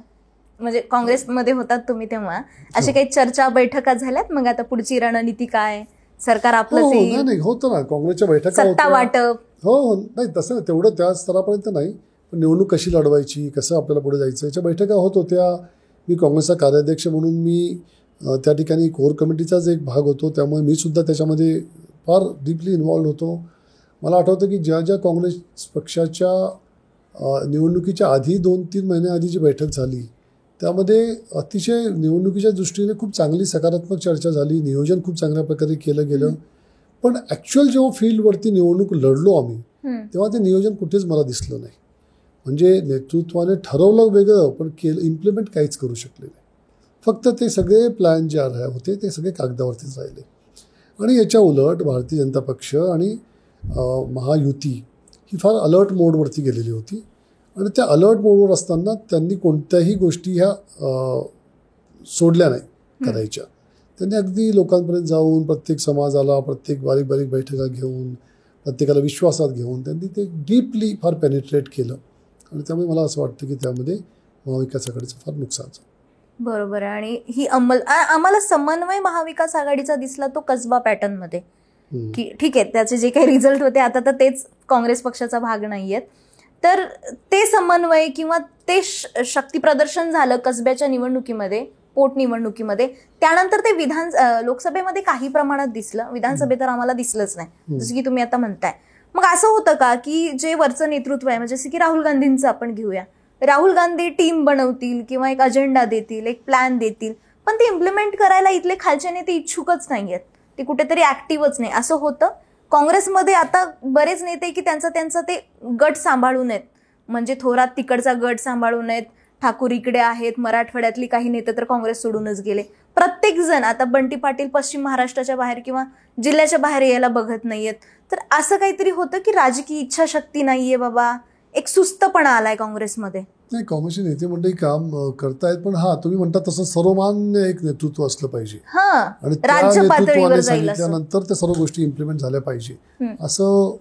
म्हणजे काँग्रेसमध्ये होतात तुम्ही तेव्हा अशा काही चर्चा बैठका झाल्यात? मग आता पुढची रणनीती काय, सरकार आपलं नाही होतं ना काँग्रेसच्या बैठका, सत्ता वाटप. हो नाही तसं तेवढं त्या स्तरापर्यंत नाही, पण निवडणूक कशी लढवायची, कसं आपल्याला पुढे जायचं याच्या बैठका होत होत्या. मी काँग्रेसचा कार्याध्यक्ष म्हणून मी त्या ठिकाणी कोर कमिटीचाच एक भाग होतो, त्यामुळे मी सुद्धा त्याच्यामध्ये फार डीपली इन्व्हॉल्व होतो. मला आठवतं की ज्या काँग्रेस पक्षाच्या निवडणुकीच्या आधी 2-3 महिन्याआधी जी बैठक झाली त्यामध्ये अतिशय निवडणुकीच्या दृष्टीने खूप चांगली सकारात्मक चर्चा झाली, नियोजन खूप चांगल्या प्रकारे केलं गेलं. पण ॲक्च्युअल जेव्हा फील्डवरती निवडणूक लढलो आम्ही तेव्हा ते नियोजन कुठेच मला दिसलं नाही. म्हणजे नेतृत्वाने ठरवलं वेगळं पण इम्प्लिमेंट काहीच करू शकले नाही. फक्त ते सगळे प्लॅन जे होते ते सगळे कागदावरतीच राहिले. आणि याच्या उलट भारतीय जनता पक्ष आणि महायुती ही फार अलर्ट मोडवरती गेलेली होती. आणि त्या अलर्ट मोडवर असताना त्यांनी कोणत्याही गोष्टी ह्या सोडल्या नाही करायच्या. त्यांनी अगदी लोकांपर्यंत जाऊन प्रत्येक समाजाला प्रत्येक बारीक बारीक बैठका घेऊन प्रत्येकाला विश्वासात घेऊन त्यांनी ते डीपली फार पेनिट्रेट केलं. आणि त्यामुळे मला असं वाटतं की त्यामध्ये महाविकास आघाडीचं फार नुकसान झालं. बरोबर आहे. आणि ही आम्हाला समन्वय महाविकास आघाडीचा दिसला तो कसबा पॅटर्नमध्ये, की ठीक आहे त्याचे जे काही रिझल्ट होते आता तर तेच काँग्रेस पक्षाचा भाग नाहीयेत, तर ते समन्वय किंवा ते शक्ती प्रदर्शन झालं कसब्याच्या निवडणुकीमध्ये, पोटनिवडणुकीमध्ये. त्यानंतर ते लोकसभेमध्ये काही प्रमाणात दिसलं, विधानसभेत तर आम्हाला दिसलंच नाही, जसं की तुम्ही आता म्हणताय. मग असं होतं का की जे वरचं नेतृत्व आहे, म्हणजे जसं की राहुल गांधींचं आपण घेऊया, राहुल गांधी टीम बनवतील किंवा एक अजेंडा देतील, एक प्लॅन देतील, पण ते इम्प्लिमेंट करायला इथले खालचे नेते इच्छुकच नाहीयेत, ते कुठेतरी ऍक्टिव्हच नाही, असं होतं. काँग्रेसमध्ये आता बरेच नेते की त्यांचा ते गट सांभाळून आहेत, म्हणजे थोरात तिकडचा गट सांभाळून आहेत, ठाकूर इकडे आहेत, मराठवाड्यातली काही नेते तर काँग्रेस सोडूनच गेले. प्रत्येक जण आता बंटी पाटील पश्चिम महाराष्ट्राच्या बाहेर किंवा जिल्ह्याच्या बाहेर यायला बघत नाहीयेत. तर असं काहीतरी होतं की राजकीय इच्छाशक्ती नाहीये बाबा, एक सुस्तपणा आलाय काँग्रेसमध्ये. नाही, काँग्रेसचे नेते मंडळी काम करतायत, पण तुम्ही म्हणता तसं सर्वमान्य एक नेतृत्व असलं पाहिजे आणि त्या नेतृत्वाने सांगितल्यानंतर त्या सर्व गोष्टी इम्प्लिमेंट झाल्या पाहिजे, असं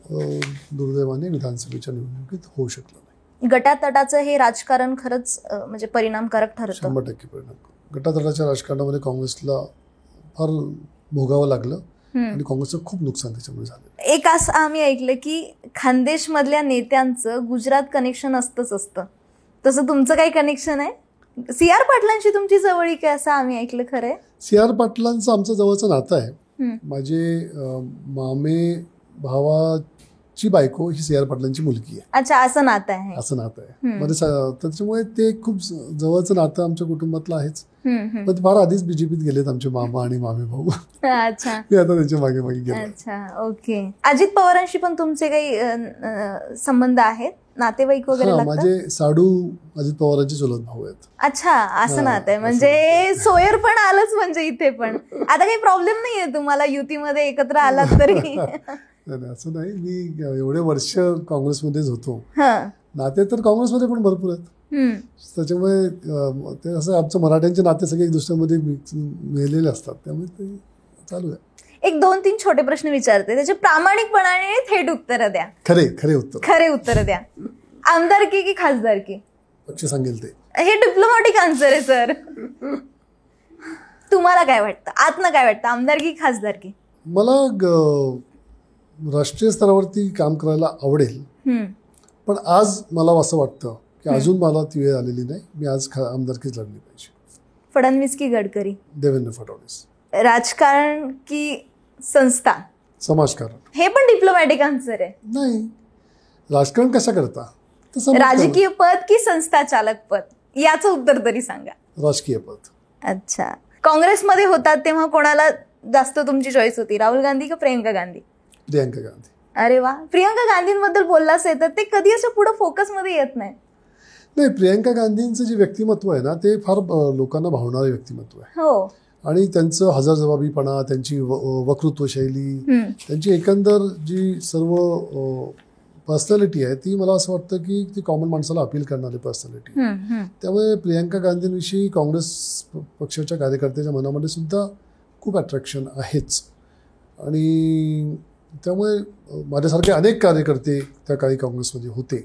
दुर्दैवाने विधानसभेच्या निवडणुकीत होऊ शकलं नाही. गटातटाचं हे राजकारण खरंच म्हणजे परिणामकारक ठरतं. 100% परिणाम. गटातटाच्या राजकारणामध्ये काँग्रेसला फार भोगावं लागलं आणि काँग्रेसचं खूप नुकसान त्याच्यामुळे झालं. एक असं आम्ही ऐकलं की खानदेशमधल्या नेत्यांचं गुजरात कनेक्शन असतं, तसं तुमचं काही कनेक्शन आहे? CR पाटलांशी तुमची जवळीक आहे असं आम्ही ऐकलं, खरंय? CR पाटलांचं आमचं जवळचं नातं आहे. माझे मामे भावाची बायको ही CR पाटलांची मुलगी आहे. अच्छा, असं नातं आहे. असं नातं आहे. म्हणजे त्याच्यामुळे ते खूप जवळचं नातं आमच्या कुटुंबातलं आहेच. पण ते फार आधीच बीजेपीत गेलेत आमचे मामा आणि मामे भाऊ. अच्छा. मी आता त्यांच्या मागे मागे गेलो. अच्छा, ओके. अजित पवारांशी पण तुमचे काही संबंध आहेत, नातेवाईक वगैरे? माझे साडू अजित पवारांचे चुलत भाऊ आहेत. अच्छा, असं नातं आहे. म्हणजे सोयर पण आलंच म्हणजे इथे पण. आता काही प्रॉब्लेम नाहीये तुम्हाला युतीमध्ये एकत्र आलात तरी? नाही, असं नाही. मी एवढे वर्ष काँग्रेसमध्येच होतो. नाते तर काँग्रेसमध्ये पण भरपूर आहेत. त्याच्यामुळे ते असं आमचं मराठ्यांचे नाते सगळे एक दुसऱ्यामध्ये मिळलेले असतात, त्यामुळे ते चालू आहे. एक 2-3 छोटे प्रश्न विचारते, त्याचे प्रामाणिकपणाने थेट उत्तर द्या. खरे उत्तर द्या. आमदारकी की खासदारकी? पक्ष सांगेल ते. हे डिप्लोमॅटिक आन्सर आहे सर. तुम्हाला काय वाटतं, आतनं काय वाटतं, आमदारकी की खासदारकी? मला राष्ट्रीय स्तरावरती काम करायला आवडेल, पण आज मला असं वाटतं की अजून मला ती वेळ आलेली नाही. मी आज आमदारकीच लढली पाहिजे. फडणवीस की गडकरी? देवेंद्र फडणवीस. राजकारण की संस्था? समाजकारण. हे पण डिप्लोमॅटिक आन्सर आहे. नाही, राजकारण कशा करता? राजकीय पद की संस्था चालक पद, याचं उत्तर तरी सांगा. राजकीय पद. अच्छा. काँग्रेसमध्ये होतात तेव्हा कोणाला जास्त तुमची चॉईस होती, राहुल गांधी का प्रियंका गांधी? प्रियंका गांधी. अरे वा. प्रियंका गांधींबद्दल बोललाच आहे तर ते कधी असं पुढे फोकसमध्ये येत नाही. नाही, प्रियंका गांधींचं जे व्यक्तिमत्व आहे ना ते फार लोकांना भावणारे व्यक्तिमत्व आहे. हो. आणि त्यांचं हजरजबाबीपणा, त्यांची वक्तृत्व शैली, त्यांची एकंदर जी सर्व पर्सनॅलिटी आहे ती मला असं वाटतं की ती कॉमन माणसाला अपील करणारी पर्सनॅलिटी. त्यामुळे प्रियंका गांधींविषयी काँग्रेस पक्षाच्या कार्यकर्त्याच्या मनामध्ये सुद्धा खूप अट्रॅक्शन आहेच. आणि त्यामुळे माझ्यासारखे अनेक कार्यकर्ते त्या काळी काँग्रेसमध्ये होते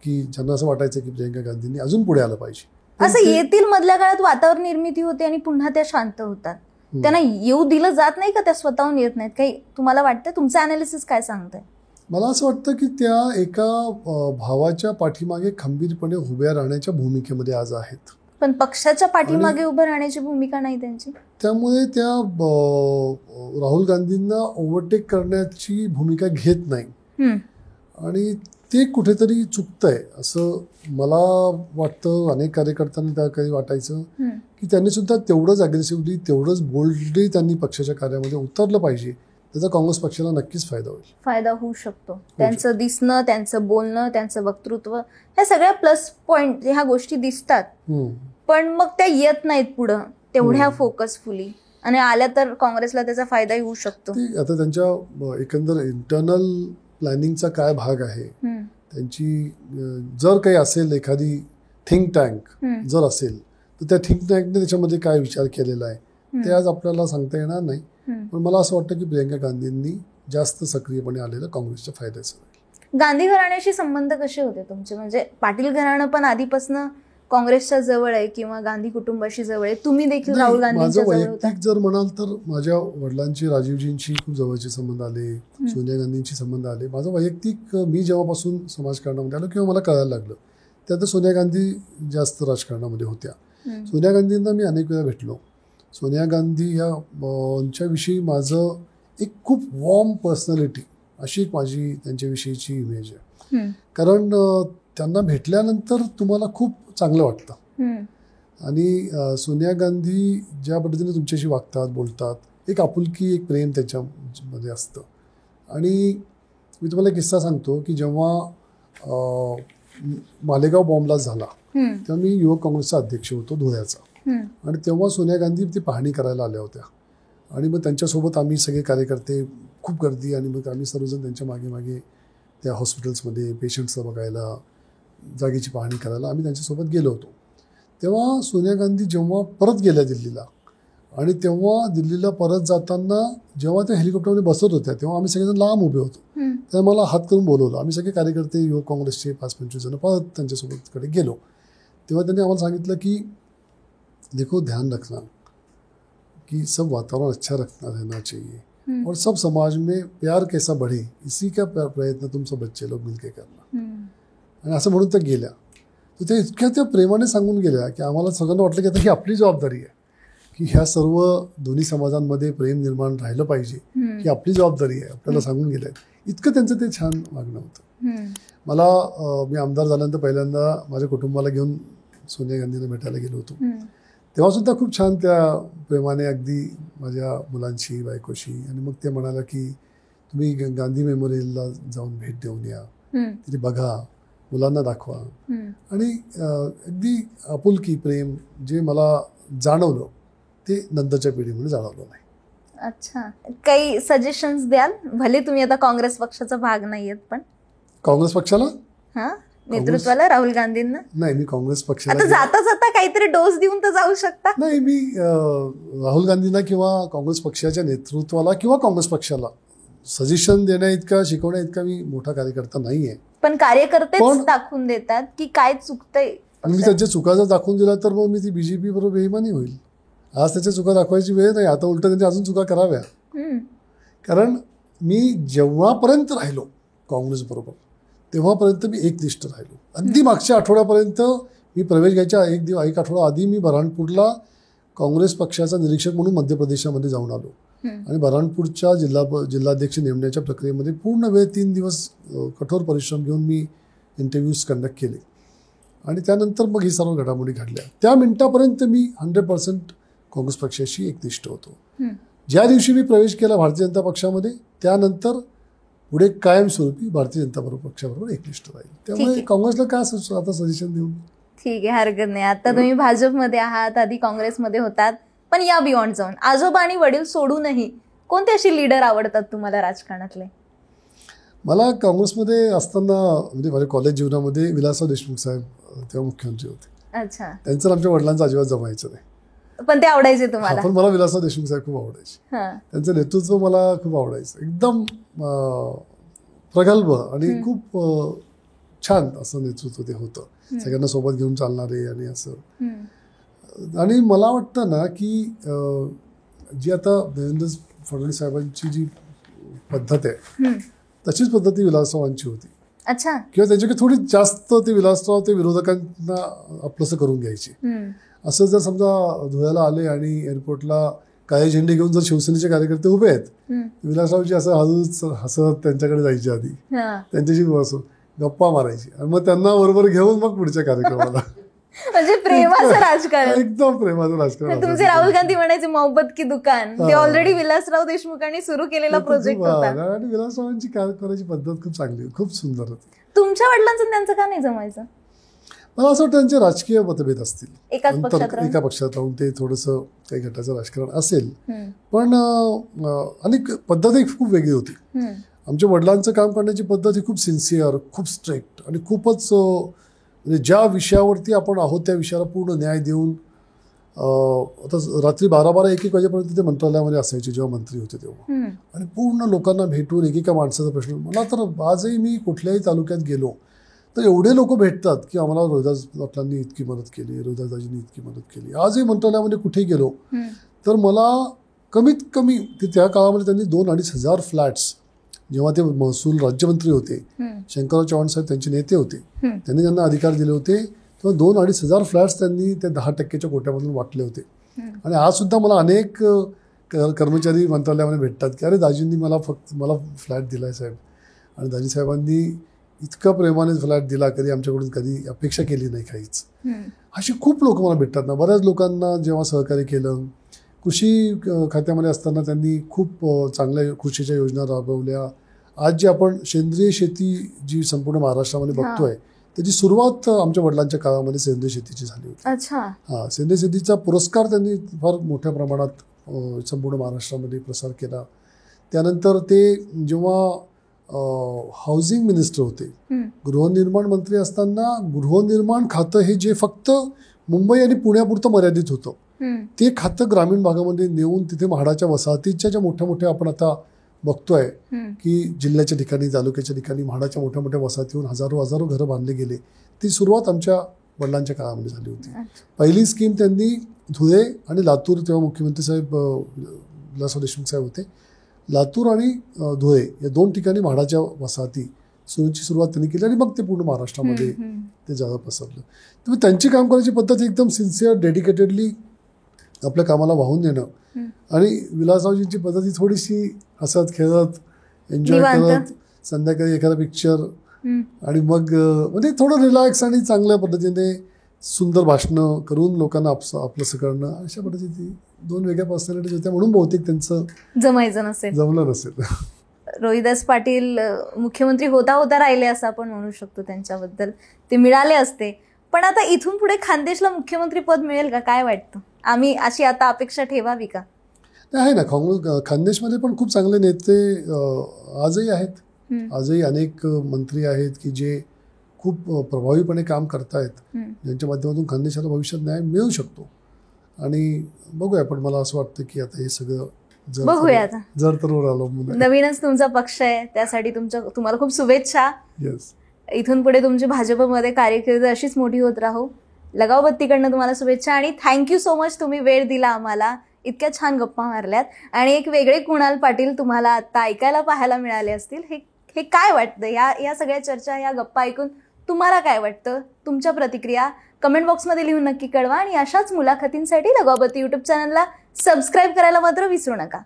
की ज्यांना असं वाटायचं की प्रियंका गांधींनी अजून पुढे आलं पाहिजे. असं येतील मधल्या काळात वातावरण निर्मिती होते आणि पुन्हा त्या शांत होतात, त्यांना येऊ दिलं जात नाही का, त्या स्वतःहून येत नाहीत काही? तुम्हाला वाटतं, तुमचं अनालिसिस काय सांगतंय? मला असं वाटतं की त्या एका भावाच्या पाठीमागे खंबीरपणे उभ्या राहण्याच्या भूमिकेमध्ये आज आहेत, पण पक्षाच्या पाठीमागे उभं राहण्याची भूमिका नाही त्यांची. त्यामुळे त्या राहुल गांधींना ओव्हरटेक करण्याची भूमिका घेत नाही. आणि ते कुठेतरी चुकतंय असं मला वाटतं. अनेक कार्यकर्त्यांना त्या काही वाटायचं की त्यांनी सुद्धा तेवढंच अग्रेसिव्हली, तेवढंच बोल्डली त्यांनी पक्षाच्या कार्यामध्ये उतरलं पाहिजे. त्याचा काँग्रेस पक्षाला नक्कीच फायदा होईल. फायदा होऊ शकतो. त्यांचं दिसणं, त्यांचं बोलणं, त्यांचं वक्तृत्व, ह्या सगळ्या प्लस पॉइंट, ह्या गोष्टी दिसतात, पण मग त्या येत नाहीत पुढं तेवढ्या फोकसफुली, आणि आल्या तर काँग्रेसला त्याचा फायदाही होऊ शकतो. आता त्यांच्या एकंदर इंटरनल प्लॅनिंगचा काय भाग आहे, त्यांची जर काही असेल, एखादी थिंक टँक जर असेल, तर त्या थिंक टँकने त्याच्यामध्ये काय विचार केलेला आहे ते आज आपल्याला सांगता येणार नाही. पण मला असं वाटतं की प्रियंका गांधींनी जास्त सक्रियपणे आलेलं काँग्रेसच्या फायद्याचं. गांधी घराण्याशी संबंध कसे होते तुमचे? म्हणजे पाटील घराणं पण आधीपासून काँग्रेसच्या जवळ आहे किंवा गांधी कुटुंबाशी जवळ आहे, तुम्ही देखील राहुल गांधींच्या जवळ होता. वैयक्तिक जर म्हणाल तर माझ्या वडिलांची, राजीवजींशी खूप जवळचे संबंध आले, सोनिया गांधींशी संबंध आले. माझं वैयक्तिक, मी जेव्हापासून समाजकारणामध्ये आलो किंवा मला कळायला लागलं त्यात सोनिया गांधी जास्त राजकारणामध्ये होत्या. सोनिया गांधींना मी अनेक वेळा भेटलो. सोनिया गांधी यांच्याविषयी माझं एक खूप वॉर्म पर्सनॅलिटी, अशी एक माझी त्यांच्याविषयीची इमेज आहे. कारण त्यांना भेटल्यानंतर तुम्हाला खूप चांगलं वाटतं. आणि सोनिया गांधी ज्या पद्धतीने तुमच्याशी वागतात, बोलतात, एक आपुलकी, एक प्रेम त्याच्यामध्ये असतं. आणि मी तुम्हाला किस्सा सांगतो की जेव्हा मालेगाव बॉम्बलाच झाला तेव्हा मी युवक काँग्रेसचा अध्यक्ष होतो धुळ्याचा. आणि तेव्हा सोनिया गांधी ती पाहणी करायला आल्या होत्या. आणि मग त्यांच्यासोबत आम्ही सगळे कार्यकर्ते, खूप गर्दी, आणि मग आम्ही सर्वजण त्यांच्या मागे मागे त्या हॉस्पिटल्समध्ये पेशंट्सला बघायला, जागेची पाहणी करायला आम्ही त्यांच्यासोबत गेलो होतो. तेव्हा सोनिया गांधी जेव्हा परत गेल्या दिल्लीला, आणि तेव्हा दिल्लीला परत जाताना जेव्हा त्या हेलिकॉप्टरमध्ये बसत होत्या तेव्हा आम्ही सगळेजण लांब उभे होतो. तेव्हा मला हात करून बोलवलं. आम्ही सगळे कार्यकर्ते, युवक काँग्रेसचे 5-25 जण परत त्यांच्यासोबत कडे गेलो. तेव्हा त्यांनी आम्हाला सांगितलं की देखो, ध्यान रखना कि सब वातावरण अच्छा रहना चाहिए और सब समाज में प्यार कैसा बढ़े, इसी का प्रयत्न तुम सब बच्चे लोग मिलके करना. आणि असं म्हणून त्या गेल्या. तर त्या इतक्या त्या प्रेमाने सांगून गेल्या की आम्हाला सगळ्यांना वाटलं की आता ही आपली जबाबदारी आहे की ह्या सर्व दोन्ही समाजांमध्ये प्रेम निर्माण राहिलं पाहिजे, ही आपली जबाबदारी आहे, आपल्याला सांगून गेल्या. इतकं त्यांचं ते छान वागणं होतं. मला, मी आमदार झाल्यानंतर पहिल्यांदा माझ्या कुटुंबाला घेऊन सोनिया गांधींना भेटायला गेलो होतो. तेव्हा सुद्धा खूप छान त्या प्रेमाने, अगदी माझ्या मुलांशी, बायकोशी. आणि मग ते म्हणाला की तुम्ही गांधी मेमोरियलला जाऊन भेट देऊन या, तिथे बघा, मुलांना दाखवा. आणि अगदी आपुलकी, प्रेम जे मला जाणवलं ते नंतरच्या पिढीमध्ये जाणवलं नाही. अच्छा, काही सजेशन्स द्याल? भले तुम्ही आता काँग्रेस पक्षाचा भाग नाहीयेत, पण काँग्रेस पक्षाला नेतृत्वाला राहुल गांधींना नाही, मी काँग्रेस पक्षाला आता जाता जाता काहीतरी डोस देऊन तर जाऊ शकता. नाही, मी राहुल गांधींना किंवा काँग्रेस पक्षाच्या नेतृत्वाला किंवा काँग्रेस पक्षाला सजेशन देण्या इतका, शिकवण्या इतका मी मोठा कार्यकर्ता नाहीये. पण कार्यकर्तेच दाखवून देतात की काय चुकतंय. मी त्याच्या चुका जर दाखवून दिला तर मग मी ती बीजेपी बरोबर बेईमानी होईल. आज त्याच्या चुका दाखवायची वेळ नाही, आता उलट त्यांच्या अजून चुका कराव्या. कारण मी जेव्हापर्यंत राहिलो काँग्रेस बरोबर तेव्हापर्यंत मी एकनिष्ठ राहिलो. अगदी मागच्या आठवड्यापर्यंत, मी प्रवेश घ्यायच्या एक आठवडा आधी मी बऱ्हाणपूरला काँग्रेस पक्षाचा निरीक्षक म्हणून मध्य प्रदेशामध्ये जाऊन आलो. आणि बऱ्हाणपूरच्या जिल्हाध्यक्ष नेमण्याच्या प्रक्रियेमध्ये पूर्ण वेळ 3 दिवस कठोर परिश्रम घेऊन मी इंटरव्ह्यूज कंडक्ट केले. आणि त्यानंतर मग ही सर्व घडामोडी घडल्या. त्या मिनिटापर्यंत मी 100% काँग्रेस पक्षाशी एकनिष्ठ होतो. ज्या दिवशी मी प्रवेश केला भारतीय जनता पक्षामध्ये, त्यानंतर पुढे कायमस्वरूपी भारतीय जनता पक्षाबरोबर एकनिष्ठ राहील. त्यामुळे काँग्रेसला काय आता सजेशन देऊन ठीक आहे, हरकत नाही. आता तुम्ही भाजपमध्ये आहात, आधी काँग्रेसमध्ये होतात, पण या बियॉन्ड जाऊन आजोबा आणि वडील सोडूनही कोणते असे लीडर आवडतात तुम्हाला राजकारणातले? मला काँग्रेसमध्ये असताना, म्हणजे माझ्या कॉलेज जीवनामध्ये विलासराव देशमुख साहेब तेव्हा मुख्यमंत्री होते. अच्छा. त्यांचं आमच्या वडिलांचं अजिबात जमायचं नाही, पण ते आवडायचे तुम्हाला? पण मला विलासराव देशमुख साहेब खूप आवडायचे. त्यांचं नेतृत्व मला खूप आवडायचं. एकदम प्रगल्भ आणि खूप छान असं नेतृत्व ते होतं, सगळ्यांना सोबत घेऊन चालणारे. आणि असं, आणि मला वाटतं ना की जी आता देवेंद्र फडणवीस साहेबांची जी पद्धत आहे तशीच पद्धती विलासरावांची होती. अच्छा. किंवा त्याच्याकडे थोडी जास्त ते विलासराव ते विरोधकांना आपलंसं करून घ्यायचे. असं जर समजा धुळ्याला आले आणि एअरपोर्टला काही झेंडे घेऊन जर शिवसेनेचे कार्यकर्ते उभे आहेत, विलासरावजी असं हळूच हसत त्यांच्याकडे जायच्या आधी त्यांच्याशी बसून गप्पा मारायची आणि मग त्यांना बरोबर घेऊन मग पुढच्या कार्यक्रमाला. म्हणजे प्रेमाचं राजकारण, एकदम प्रेमाचं राजकारण. तुमचे राहुल गांधी म्हणायचे मोहब्बत की दुकान, ते ऑलरेडी विलासराव देशमुखांनी सुरू केलेला प्रोजेक्ट होता. आणि विलासरावांची कार्य करायची पद्धत खूप चांगली, खूप सुंदर होती. तुमच्या वडिलांचं त्यांचं का नाही जमायचं? मला असं वाटतं त्यांचे राजकीय मतभेद असतील, एका पक्षात राहून ते थोडंसं काही गटाचं राजकारण असेल, पण आणि पद्धत ही खूप वेगळी होती. आमच्या वडिलांचं काम करण्याची पद्धत ही खूप सिन्सिअर, खूप स्ट्रिक्ट आणि खूपच म्हणजे ज्या विषयावरती आपण आहोत त्या विषयाला पूर्ण न्याय देऊन, आता रात्री 12-1 वाजेपर्यंत ते मंत्रालयामध्ये असायचे जेव्हा मंत्री होते तेव्हा, आणि पूर्ण लोकांना भेटून एकेका माणसाचा प्रश्न. मला तर आजही मी कुठल्याही तालुक्यात गेलो तर एवढे लोक भेटतात की आम्हाला रोहिदास पाटलांनी इतकी मदत केली, रोहिदासदाजींनी इतकी मदत केली. आजही मंत्रालयामध्ये कुठेही गेलो तर मला कमीत कमी त्या काळामध्ये त्यांनी 2-2.5 हजार फ्लॅट्स, जेव्हा ते महसूल राज्यमंत्री होते, शंकरराव चव्हाण साहेब त्यांचे नेते होते, त्यांनी त्यांना अधिकार दिले होते, तेव्हा 2-2.5 हजार फ्लॅट्स त्यांनी त्या 10% कोट्यामधून वाटले होते. आणि आज सुद्धा मला अनेक कर्मचारी मंत्रालयामध्ये भेटतात की अरे दाजींनी मला फ्लॅट दिलाय साहेब, आणि दाजी साहेबांनी इतका प्रेमाने फ्लॅट दिला, कधी आमच्याकडून कधी अपेक्षा केली नाही काहीच. अशी खूप लोक मला भेटतात ना. बऱ्याच लोकांना जेव्हा सहकार्य केलं, कृषी खात्यामध्ये असताना त्यांनी खूप चांगल्या कृषीच्या योजना राबवल्या. आज जी आपण सेंद्रिय शेती जी संपूर्ण महाराष्ट्रामध्ये बघतोय, त्याची सुरुवात आमच्या वडिलांच्या काळामध्ये सेंद्रिय शेतीची झाली होती. सेंद्रिय शेतीचा पुरस्कार त्यांनी फार मोठ्या प्रमाणात संपूर्ण महाराष्ट्रामध्ये प्रसार केला. त्यानंतर ते जेव्हा हाऊसिंग मिनिस्टर होते, गृहनिर्माण मंत्री असताना गृहनिर्माण खातं हे जे फक्त मुंबई आणि पुण्यापुरतं मर्यादित होतं, ते खातं ग्रामीण भागामध्ये नेऊन तिथे म्हाडाच्या वसाहतीच्या ज्या मोठ्या मोठ्या आपण आता बघतोय की जिल्ह्याच्या ठिकाणी, तालुक्याच्या ठिकाणी म्हाडाच्या मोठ्या मोठ्या वसाहतीहून हजारो घरं बांधले गेले, ती सुरुवात आमच्या वडिलांच्या काळामध्ये झाली होती. पहिली स्कीम त्यांनी धुळे आणि लातूर, तेव्हा मुख्यमंत्री साहेब विलासराव देशमुख साहेब होते, लातूर आणि धुळे या 2 ठिकाणी म्हाडाच्या वसाहती सुरूची सुरुवात त्यांनी केली आणि मग ते पूर्ण महाराष्ट्रामध्ये ते जादा पसरलं. त्यामुळे त्यांची काम करायची पद्धत एकदम सिन्सिअर, डेडिकेटेडली आपल्या कामाला वाहून देणं. आणि विलासरावजींची पद्धत ही थोडीशी हसत खेळत, एन्जॉय करत, संध्याकाळी एखादा पिक्चर आणि मग म्हणजे थोडं रिलॅक्स आणि चांगल्या पद्धतीने सुंदर भाषणं करून लोकांना आपलंसं करणं, अशा पद्धतीने 2 वेगळ्या पर्सनॅलिटीज होत्या. म्हणून बहुतेक त्यांचं जमलं नसेल. रोहिदास पाटील मुख्यमंत्री होता राहिले असं आपण म्हणू शकतो त्यांच्याबद्दल, ते मिळाले असते. पण आता इथून पुढे खानदेशला मुख्यमंत्री पद मिळेल का, काय वाटतं? आम्ही अशी आता अपेक्षा ठेवावी का? आहे ना, खानदेशमध्ये पण खूप चांगले नेते आजही आहेत. आजही अनेक मंत्री आहेत की जे खूप प्रभावीपणे काम करतायत, ज्यांच्या माध्यमातून खानदेशाला भविष्यात न्याय मिळू शकतो. आणि बघूया, पण मला असं वाटतं की आता हे सगळं बघूया, जर तर अवलंबून. नवीनच तुमचा पक्ष आहे, त्यासाठी तुम्हाला खूप शुभेच्छा. इथून पुढे तुमची भाजपमध्ये कार्यकिर्द अशीच मोठी होत राहू. लगाव बत्तीकडनं तुम्हाला शुभेच्छा आणि थँक्यू सो मच, तुम्ही वेळ दिला आम्हाला, इतक्या छान गप्पा मारल्यात. आणि एक वेगळे कुणाल पाटील तुम्हाला आता ऐकायला पाहायला मिळाले असतील. हे काय वाटतं, या सगळ्या चर्चा, या गप्पा ऐकून तुम्हाला काय वाटतं? तुमच्या प्रतिक्रिया कमेंट बॉक्समध्ये लिहून नक्की कळवा. आणि अशाच मुलाखतींसाठी लगाव बत्ती यूट्यूब चॅनलला सबस्क्राईब करायला मात्र विसरू नका.